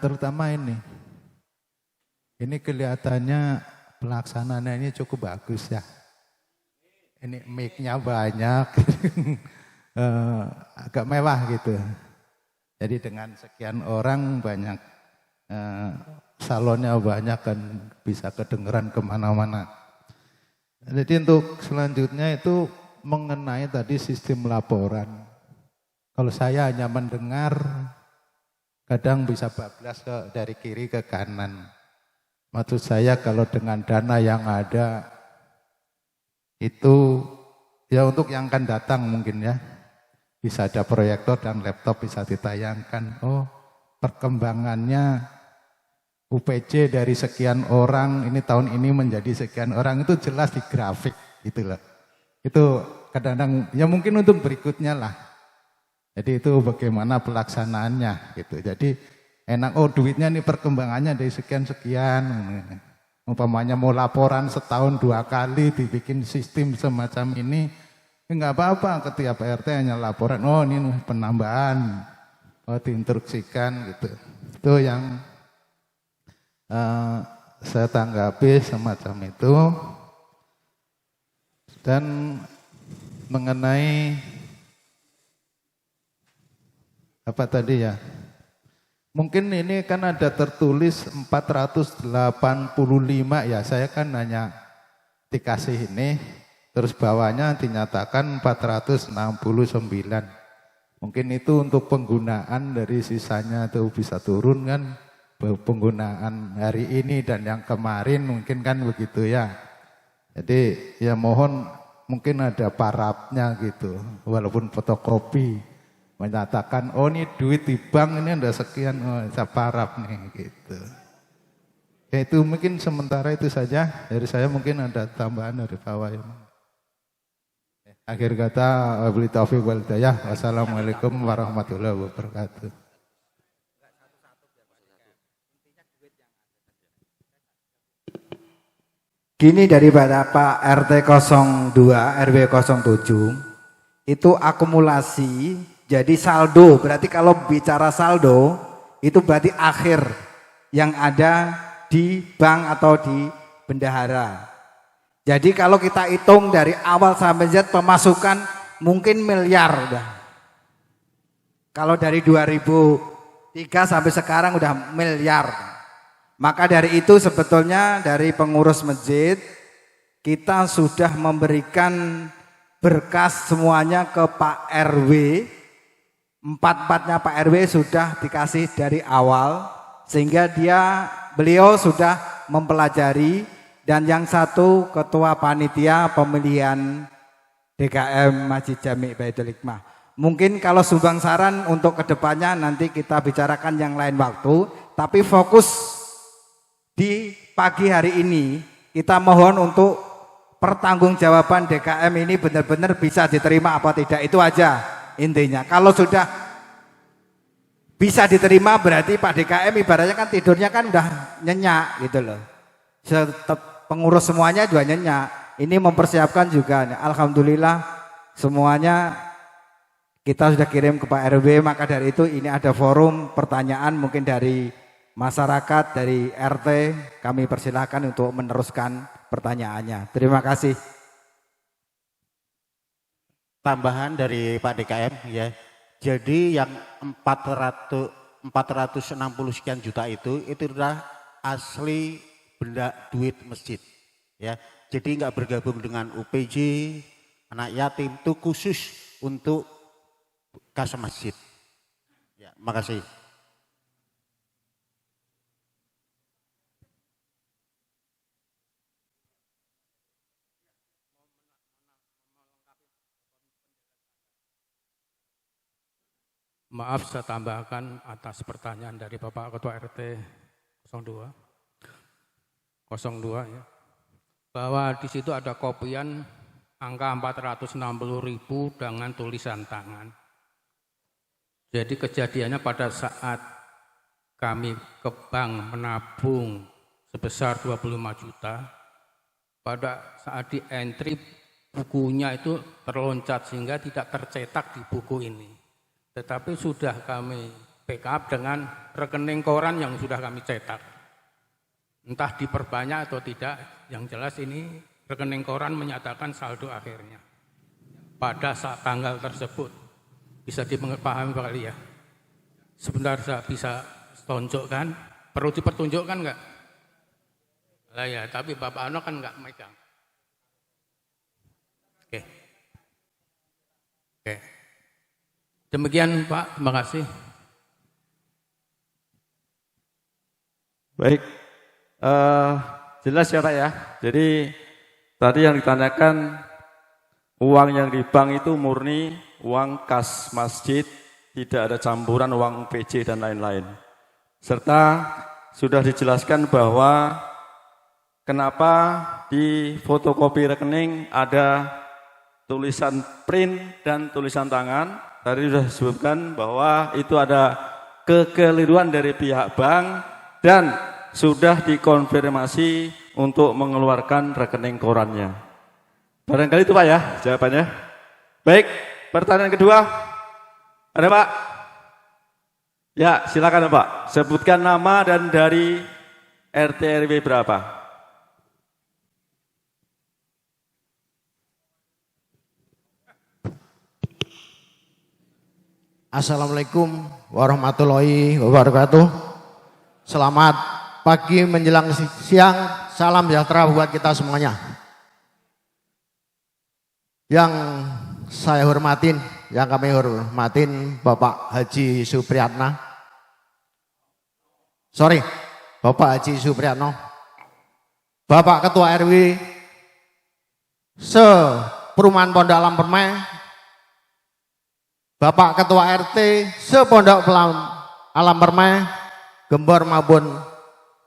Terutama ini kelihatannya pelaksanaannya ini cukup bagus ya. Ini mic-nya banyak. Agak mewah gitu. Jadi dengan sekian orang banyak salonnya banyak kan bisa kedengeran kemana-mana. Jadi untuk selanjutnya itu mengenai tadi sistem laporan. Kalau saya hanya mendengar kadang bisa bablas dari kiri ke kanan. Maksud saya kalau dengan dana yang ada itu ya untuk yang akan datang mungkin ya. Bisa ada proyektor dan laptop bisa ditayangkan. Oh, perkembangannya UPC dari sekian orang, ini tahun ini menjadi sekian orang, itu jelas di grafik gitu loh. Itu kadang-kadang ya mungkin untuk berikutnya lah. Jadi itu bagaimana pelaksanaannya gitu. Jadi enak, oh duitnya nih perkembangannya dari sekian-sekian. Umpamanya mau laporan setahun 2 kali dibikin sistem semacam ini, ya nggak apa-apa ketika PRT hanya laporan, oh ini penambahan, oh diinstruksikan gitu. Itu yang saya tanggapi semacam itu. Dan mengenai apa tadi ya, mungkin ini kan ada tertulis 485 ya, saya kan hanya dikasih ini, terus bawahnya dinyatakan 469. Mungkin itu untuk penggunaan dari sisanya itu bisa turun kan, penggunaan hari ini dan yang kemarin mungkin kan begitu ya. Jadi ya mohon mungkin ada parapnya gitu, walaupun fotokopi menyatakan oh ini duit di bank ini ada sekian, oh saya parap nih gitu. Ya itu mungkin sementara itu saja dari saya, mungkin ada tambahan dari Pak Wayu. Akhir kata wabillahi taufiq wal hidayah. Wassalamualaikum warahmatullahi wabarakatuh. Gini daripada Pak RT 02, RW 07, itu akumulasi jadi saldo. Berarti kalau bicara saldo, itu berarti akhir yang ada di bank atau di bendahara. Jadi kalau kita hitung dari awal sampai Z pemasukan mungkin miliar udah. Kalau dari 2003 sampai sekarang udah miliar. Maka dari itu sebetulnya dari pengurus masjid kita sudah memberikan berkas semuanya ke Pak RW. Empat-empatnya Pak RW sudah dikasih dari awal sehingga beliau sudah mempelajari, dan yang satu ketua panitia pemilihan DKM Masjid Jami Baitul Hikmah. Mungkin kalau sumbang saran untuk kedepannya nanti kita bicarakan yang lain waktu, tapi fokus di pagi hari ini kita mohon untuk pertanggungjawaban DKM ini benar-benar bisa diterima apa tidak, itu aja intinya. Kalau sudah bisa diterima berarti Pak DKM ibaratnya kan tidurnya kan udah nyenyak gitu loh. Pengurus semuanya juga nyenyak. Ini mempersiapkan juga. Alhamdulillah semuanya kita sudah kirim ke Pak RW, maka dari itu ini ada forum pertanyaan mungkin dari masyarakat, dari RT, kami persilahkan untuk meneruskan pertanyaannya. Terima kasih. Tambahan dari Pak DKM ya. Jadi yang 460 sekian juta itu adalah asli benda duit masjid ya. Jadi nggak bergabung dengan UPJ, anak yatim, itu khusus untuk kas masjid. Ya, makasih. Maaf saya tambahkan atas pertanyaan dari Bapak Ketua RT 02 ya, bahwa di situ ada kopian angka 460.000 dengan tulisan tangan. Jadi kejadiannya pada saat kami ke bank menabung sebesar 25 juta, pada saat di entry bukunya itu terloncat sehingga tidak tercetak di buku ini. Tetapi sudah kami backup dengan rekening koran yang sudah kami cetak. Entah diperbanyak atau tidak, yang jelas ini rekening koran menyatakan saldo akhirnya. Pada saat tanggal tersebut, bisa dipahami Pak Ali ya? Sebentar saya bisa tunjukkan, perlu dipertunjukkan enggak? Lah ya, tapi Bapak Ano kan enggak megang. Oke. Demikian Pak, terima kasih. Baik, jelas ya Pak ya. Jadi tadi yang ditanyakan uang yang di bank itu murni uang kas masjid, tidak ada campuran uang PC dan lain-lain. Serta sudah dijelaskan bahwa kenapa di fotokopi rekening ada tulisan print dan tulisan tangan. Tadi sudah disebutkan bahwa itu ada kekeliruan dari pihak bank dan sudah dikonfirmasi untuk mengeluarkan rekening korannya. Barangkali itu Pak ya jawabannya. Baik, pertanyaan kedua. Ada Pak? Ya, silakan Pak. Sebutkan nama dan dari RT RW berapa? Assalamualaikum warahmatullahi wabarakatuh. Selamat pagi menjelang siang. Salam sejahtera buat kita semuanya. Yang saya hormatin, yang kami hormatin Bapak Haji Supriyatna. Bapak Haji Supriyatno. Bapak Ketua RW Perumahan Pondok Alam Permai. Bapak Ketua RT Pondok Alam Permai, Gembor Mabun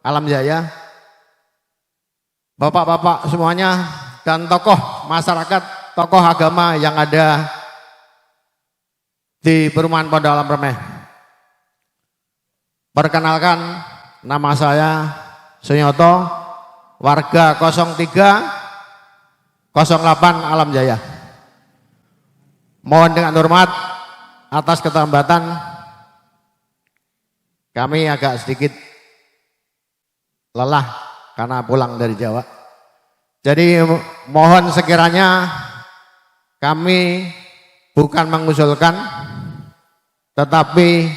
Alam Jaya. Bapak-bapak semuanya dan tokoh masyarakat, tokoh agama yang ada di Perumahan Pondok Alam Permai. Perkenalkan, nama saya Sunyoto, warga 0308 Alam Jaya. Mohon dengan hormat atas keterlambatan kami agak sedikit lelah karena pulang dari Jawa. Jadi mohon sekiranya kami bukan mengusulkan tetapi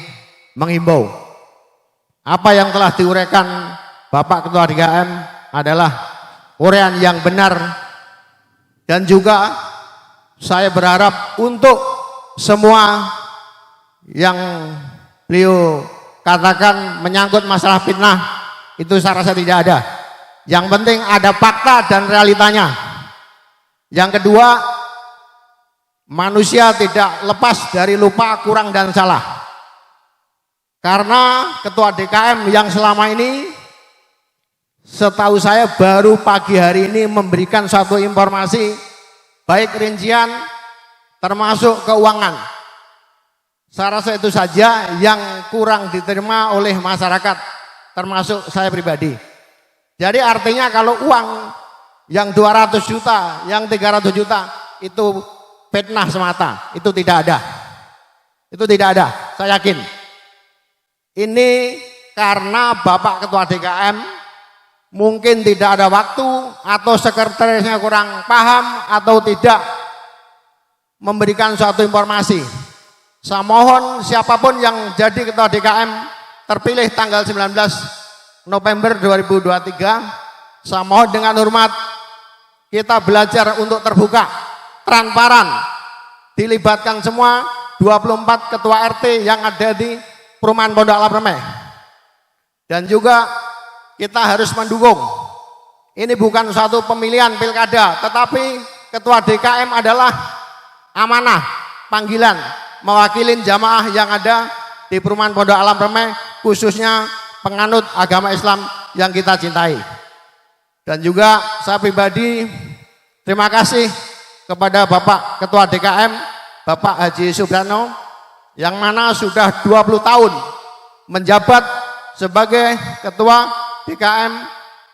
menghimbau. Apa yang telah diuraikan Bapak Ketua DKM adalah uraian yang benar dan juga saya berharap untuk semua yang beliau katakan menyangkut masalah fitnah itu saya rasa tidak ada. Yang penting ada fakta dan realitanya. Yang kedua, manusia tidak lepas dari lupa, kurang dan salah. Karena Ketua DKM yang selama ini setahu saya baru pagi hari ini memberikan satu informasi baik rincian termasuk keuangan. Saya rasa itu saja yang kurang diterima oleh masyarakat termasuk saya pribadi. Jadi artinya kalau uang yang 200 juta, yang 300 juta itu fitnah semata, itu tidak ada. Itu tidak ada, saya yakin. Ini karena Bapak Ketua DKM mungkin tidak ada waktu atau sekretarisnya kurang paham atau tidak memberikan suatu informasi. Saya mohon siapapun yang jadi Ketua DKM terpilih tanggal 19 November 2023, saya mohon dengan hormat kita belajar untuk terbuka, transparan, dilibatkan semua 24 Ketua RT yang ada di Perumahan Pondok Alam Permai. Dan juga kita harus mendukung. Ini bukan suatu pemilihan pilkada, tetapi Ketua DKM adalah amanah, panggilan, mewakili jamaah yang ada di Perumahan Pondok Alam Permai, khususnya penganut agama Islam yang kita cintai. Dan juga saya pribadi terima kasih kepada Bapak Ketua DKM, Bapak Haji Supriyatno, yang mana sudah 20 tahun menjabat sebagai Ketua DKM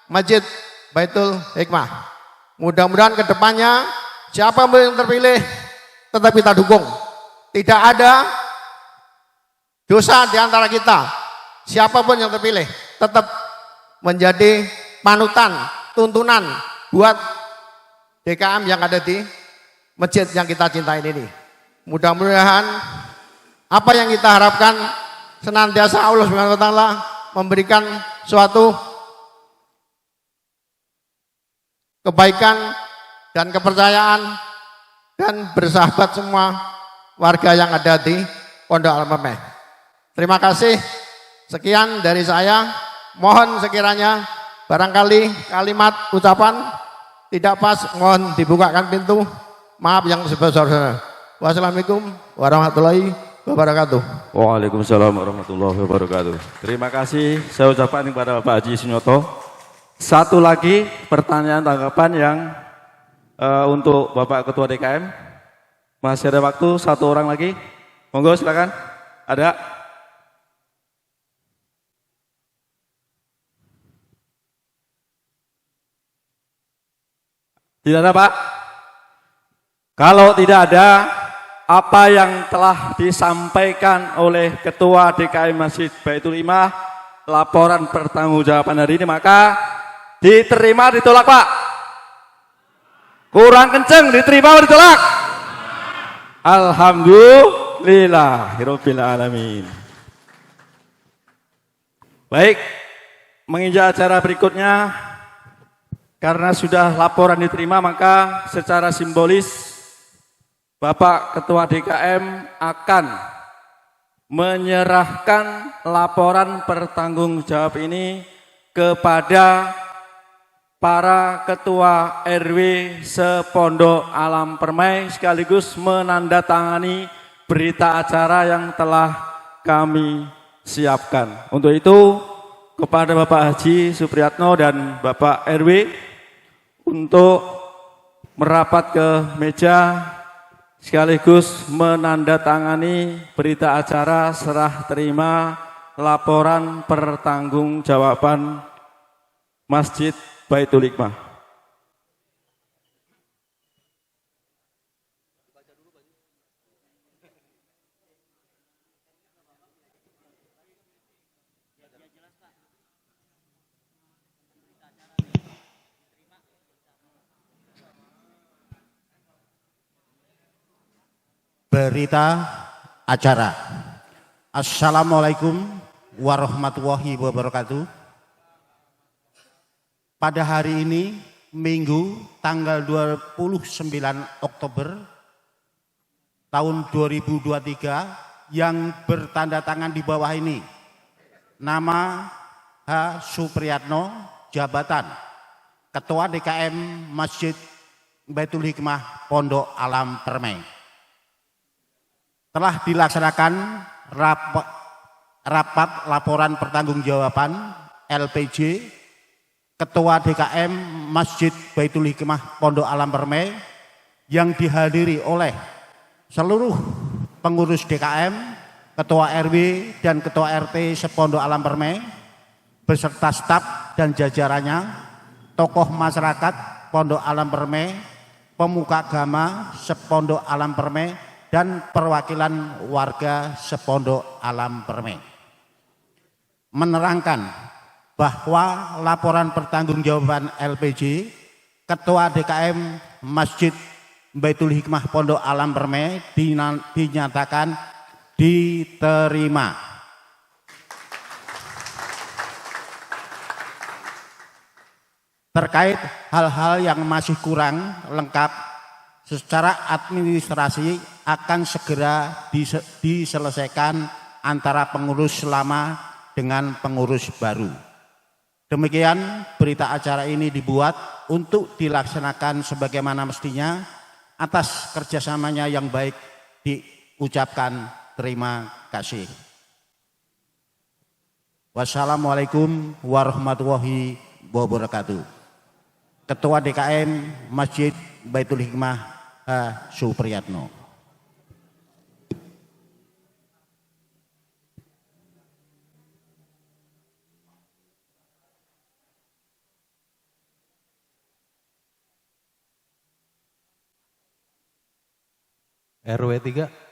Masjid Baitul Hikmah. Mudah-mudahan ke depannya siapa yang terpilih tetap kita dukung. Tidak ada dosa di antara kita. Siapapun yang terpilih tetap menjadi panutan, tuntunan buat DKM yang ada di masjid yang kita cintai ini. Mudah-mudahan apa yang kita harapkan senantiasa Allah Subhanahu wa taala memberikan suatu kebaikan dan kepercayaan dan bersahabat semua warga yang ada di Pondok Alam Permai. Terima kasih. Sekian dari saya. Mohon sekiranya barangkali kalimat ucapan tidak pas, mohon dibukakan pintu. Maaf yang sebesar-besarnya. Wassalamualaikum warahmatullahi wabarakatuh. Waalaikumsalam warahmatullahi wabarakatuh. Terima kasih saya ucapkan kepada Bapak Haji Sunyoto. Satu lagi pertanyaan tanggapan yang untuk Bapak Ketua DKM. Masih ada waktu, satu orang lagi. Monggo silakan. Ada? Tidak ada, Pak? Kalau tidak ada, apa yang telah disampaikan oleh Ketua DKM Masjid Baitul Hikmah, laporan pertanggungjawaban hari ini, maka diterima, ditolak, Pak? Kurang kenceng, diterima atau ditolak? Alhamdulillahirabbil alamin. Baik, menginjak acara berikutnya, karena sudah laporan diterima, maka secara simbolis Bapak Ketua DKM akan menyerahkan laporan pertanggungjawab ini kepada para ketua RW sepondok Alam Permai, sekaligus menandatangani berita acara yang telah kami siapkan. Untuk itu kepada Bapak Haji Supriyatno dan Bapak RW untuk merapat ke meja sekaligus menandatangani berita acara serah terima laporan pertanggungjawaban Masjid Baitul Hikmah. Berita acara. Assalamualaikum warahmatullahi wabarakatuh. Pada hari ini, Minggu tanggal 29 Oktober tahun 2023 yang bertanda tangan di bawah ini. Nama H. Supriyatno, jabatan Ketua DKM Masjid Baitul Hikmah Pondok Alam Permai. Telah dilaksanakan rapat laporan pertanggungjawaban LPJ Ketua DKM Masjid Baitul Hikmah Pondok Alam Permai yang dihadiri oleh seluruh pengurus DKM, Ketua RW dan Ketua RT sepondok Alam Permai beserta staf dan jajarannya, tokoh masyarakat Pondok Alam Permai, pemuka agama sepondok Alam Permai dan perwakilan warga sepondok Alam Permai. Menerangkan bahwa laporan pertanggungjawaban LPJ Ketua DKM Masjid Baitul Hikmah Pondok Alam Permai dinyatakan diterima. Terkait hal-hal yang masih kurang lengkap secara administrasi akan segera diselesaikan antara pengurus lama dengan pengurus baru. Demikian berita acara ini dibuat untuk dilaksanakan sebagaimana mestinya. Atas kerjasamanya yang baik diucapkan terima kasih. Wassalamualaikum warahmatullahi wabarakatuh. Ketua DKM Masjid Baitul Hikmah H. Supriyatno. RW 3.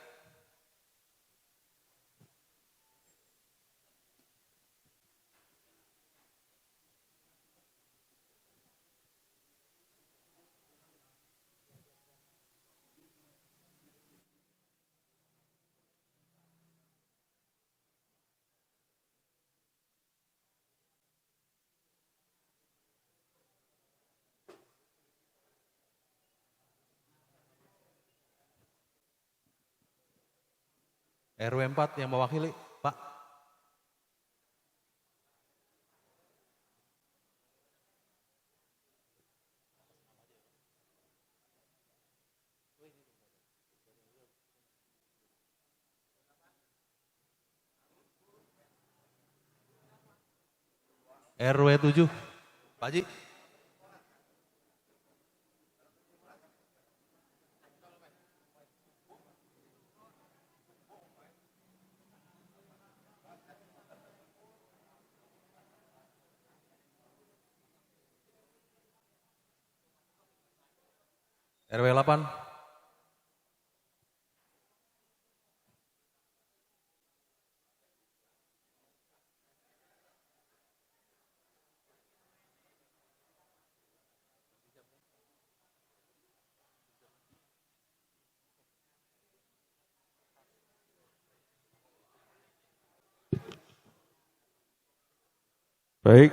RW 4 yang mewakili, Pak. RW 7. Pak Haji. RW 8. Baik,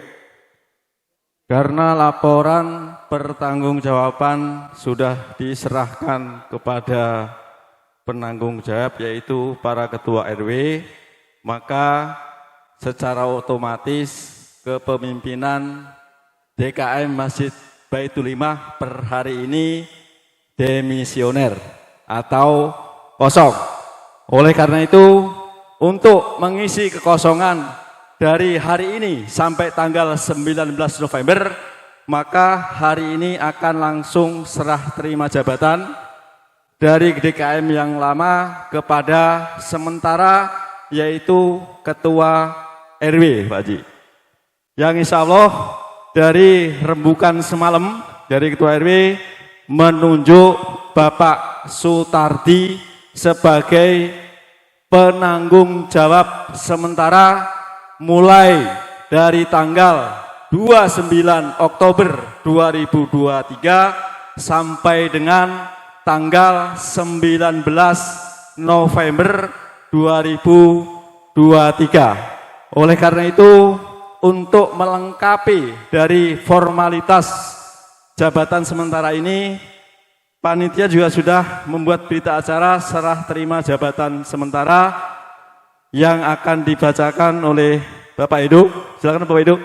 karena laporan pertanggungjawaban sudah diserahkan kepada penanggung jawab yaitu para ketua RW, maka secara otomatis kepemimpinan DKM Masjid Baitul Hikmah per hari ini demisioner atau kosong. Oleh karena itu, untuk mengisi kekosongan dari hari ini sampai tanggal 19 November, maka hari ini akan langsung serah terima jabatan dari DKM yang lama kepada sementara yaitu Ketua RW, Pak Haji. Yang insya Allah dari rembukan semalam dari Ketua RW menunjuk Bapak Sutardi sebagai penanggung jawab sementara mulai dari tanggal 29 Oktober 2023 sampai dengan tanggal 19 November 2023. Oleh karena itu, untuk melengkapi dari formalitas jabatan sementara ini, panitia juga sudah membuat berita acara serah terima jabatan sementara yang akan dibacakan oleh Bapak Edo. Silakan Bapak Edo.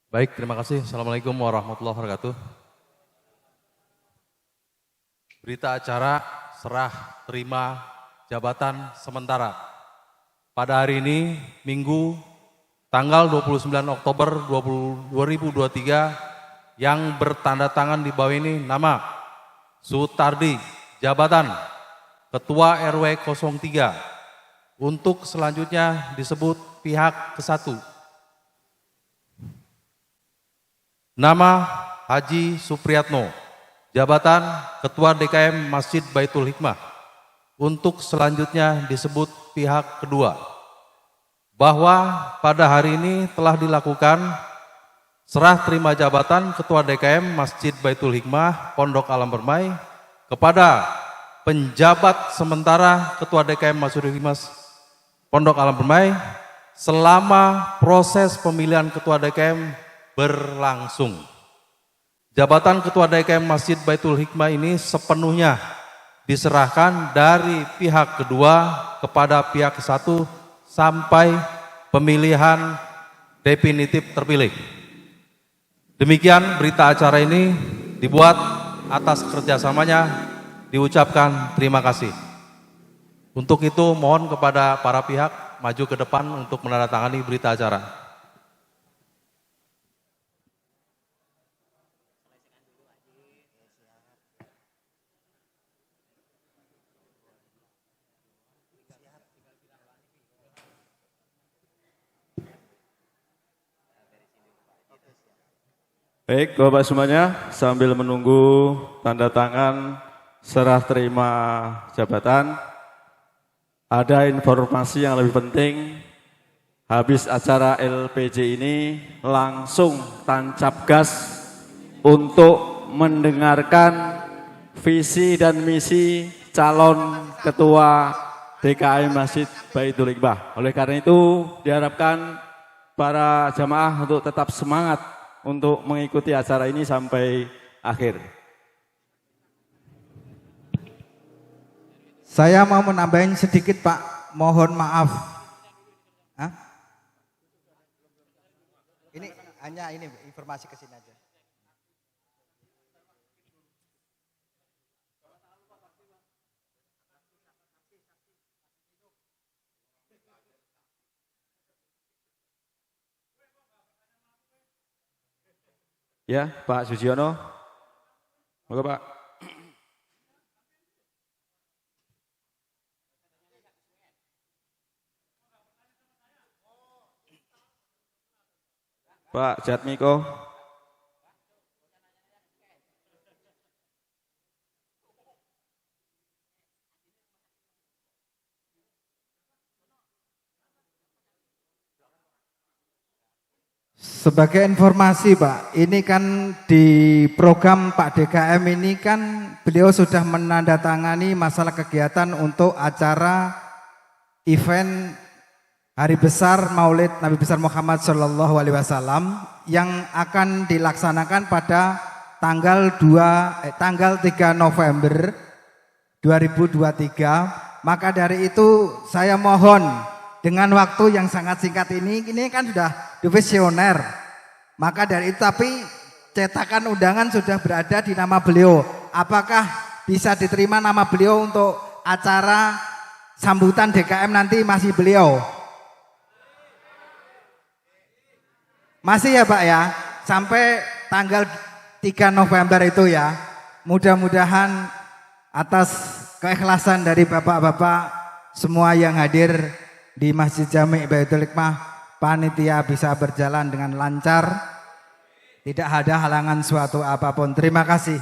Baik, terima kasih. Assalamualaikum warahmatullahi wabarakatuh. Berita acara serah terima jabatan sementara. Pada hari ini, Minggu, tanggal 29 Oktober 2023, yang bertanda tangan di bawah ini nama Sutardi, jabatan Ketua RW 03. Untuk selanjutnya disebut pihak ke-1. Nama Haji Supriyatno, jabatan Ketua DKM Masjid Baitul Hikmah. Untuk selanjutnya disebut pihak kedua. Bahwa pada hari ini telah dilakukan serah terima jabatan Ketua DKM Masjid Baitul Hikmah Pondok Alam Permai kepada penjabat sementara Ketua DKM Masjid Baitul Hikmah Pondok Alam Permai selama proses pemilihan Ketua DKM berlangsung. Jabatan Ketua DKM Masjid Baitul Hikmah ini sepenuhnya diserahkan dari pihak kedua kepada pihak ke-1 sampai pemilihan definitif terpilih. Demikian berita acara ini dibuat atas kerjasamanya, diucapkan terima kasih. Untuk itu mohon kepada para pihak maju ke depan untuk menandatangani berita acara. Baik, Bapak semuanya, sambil menunggu tanda tangan serah terima jabatan, ada informasi yang lebih penting. Habis acara LPJ ini langsung tancap gas untuk mendengarkan visi dan misi calon Ketua DKM Masjid Baitul Hikmah. Oleh karena itu diharapkan para jamaah untuk tetap semangat untuk mengikuti acara ini sampai akhir. Saya mau menambahin sedikit Pak, mohon maaf. Hah? Ini hanya ini informasi ke sini aja. Ya, Pak Susiono. Moga Pak. Pak Jatmiko. Sebagai informasi Pak, ini kan di program Pak DKM ini kan beliau sudah menandatangani masalah kegiatan untuk acara event Hari Besar Maulid Nabi Besar Muhammad Shallallahu Alaihi Wasallam yang akan dilaksanakan pada tanggal 3 November 2023. Maka dari itu saya mohon dengan waktu yang sangat singkat ini kan sudah visioner. Maka dari itu tapi cetakan undangan sudah berada di nama beliau. Apakah bisa diterima nama beliau untuk acara sambutan DKM nanti masih beliau? Masih ya Pak ya, sampai tanggal 3 November itu ya. Mudah-mudahan atas keikhlasan dari bapak-bapak semua yang hadir di Masjid Jami' Baitul Hikmah, panitia bisa berjalan dengan lancar, tidak ada halangan suatu apapun. Terima kasih.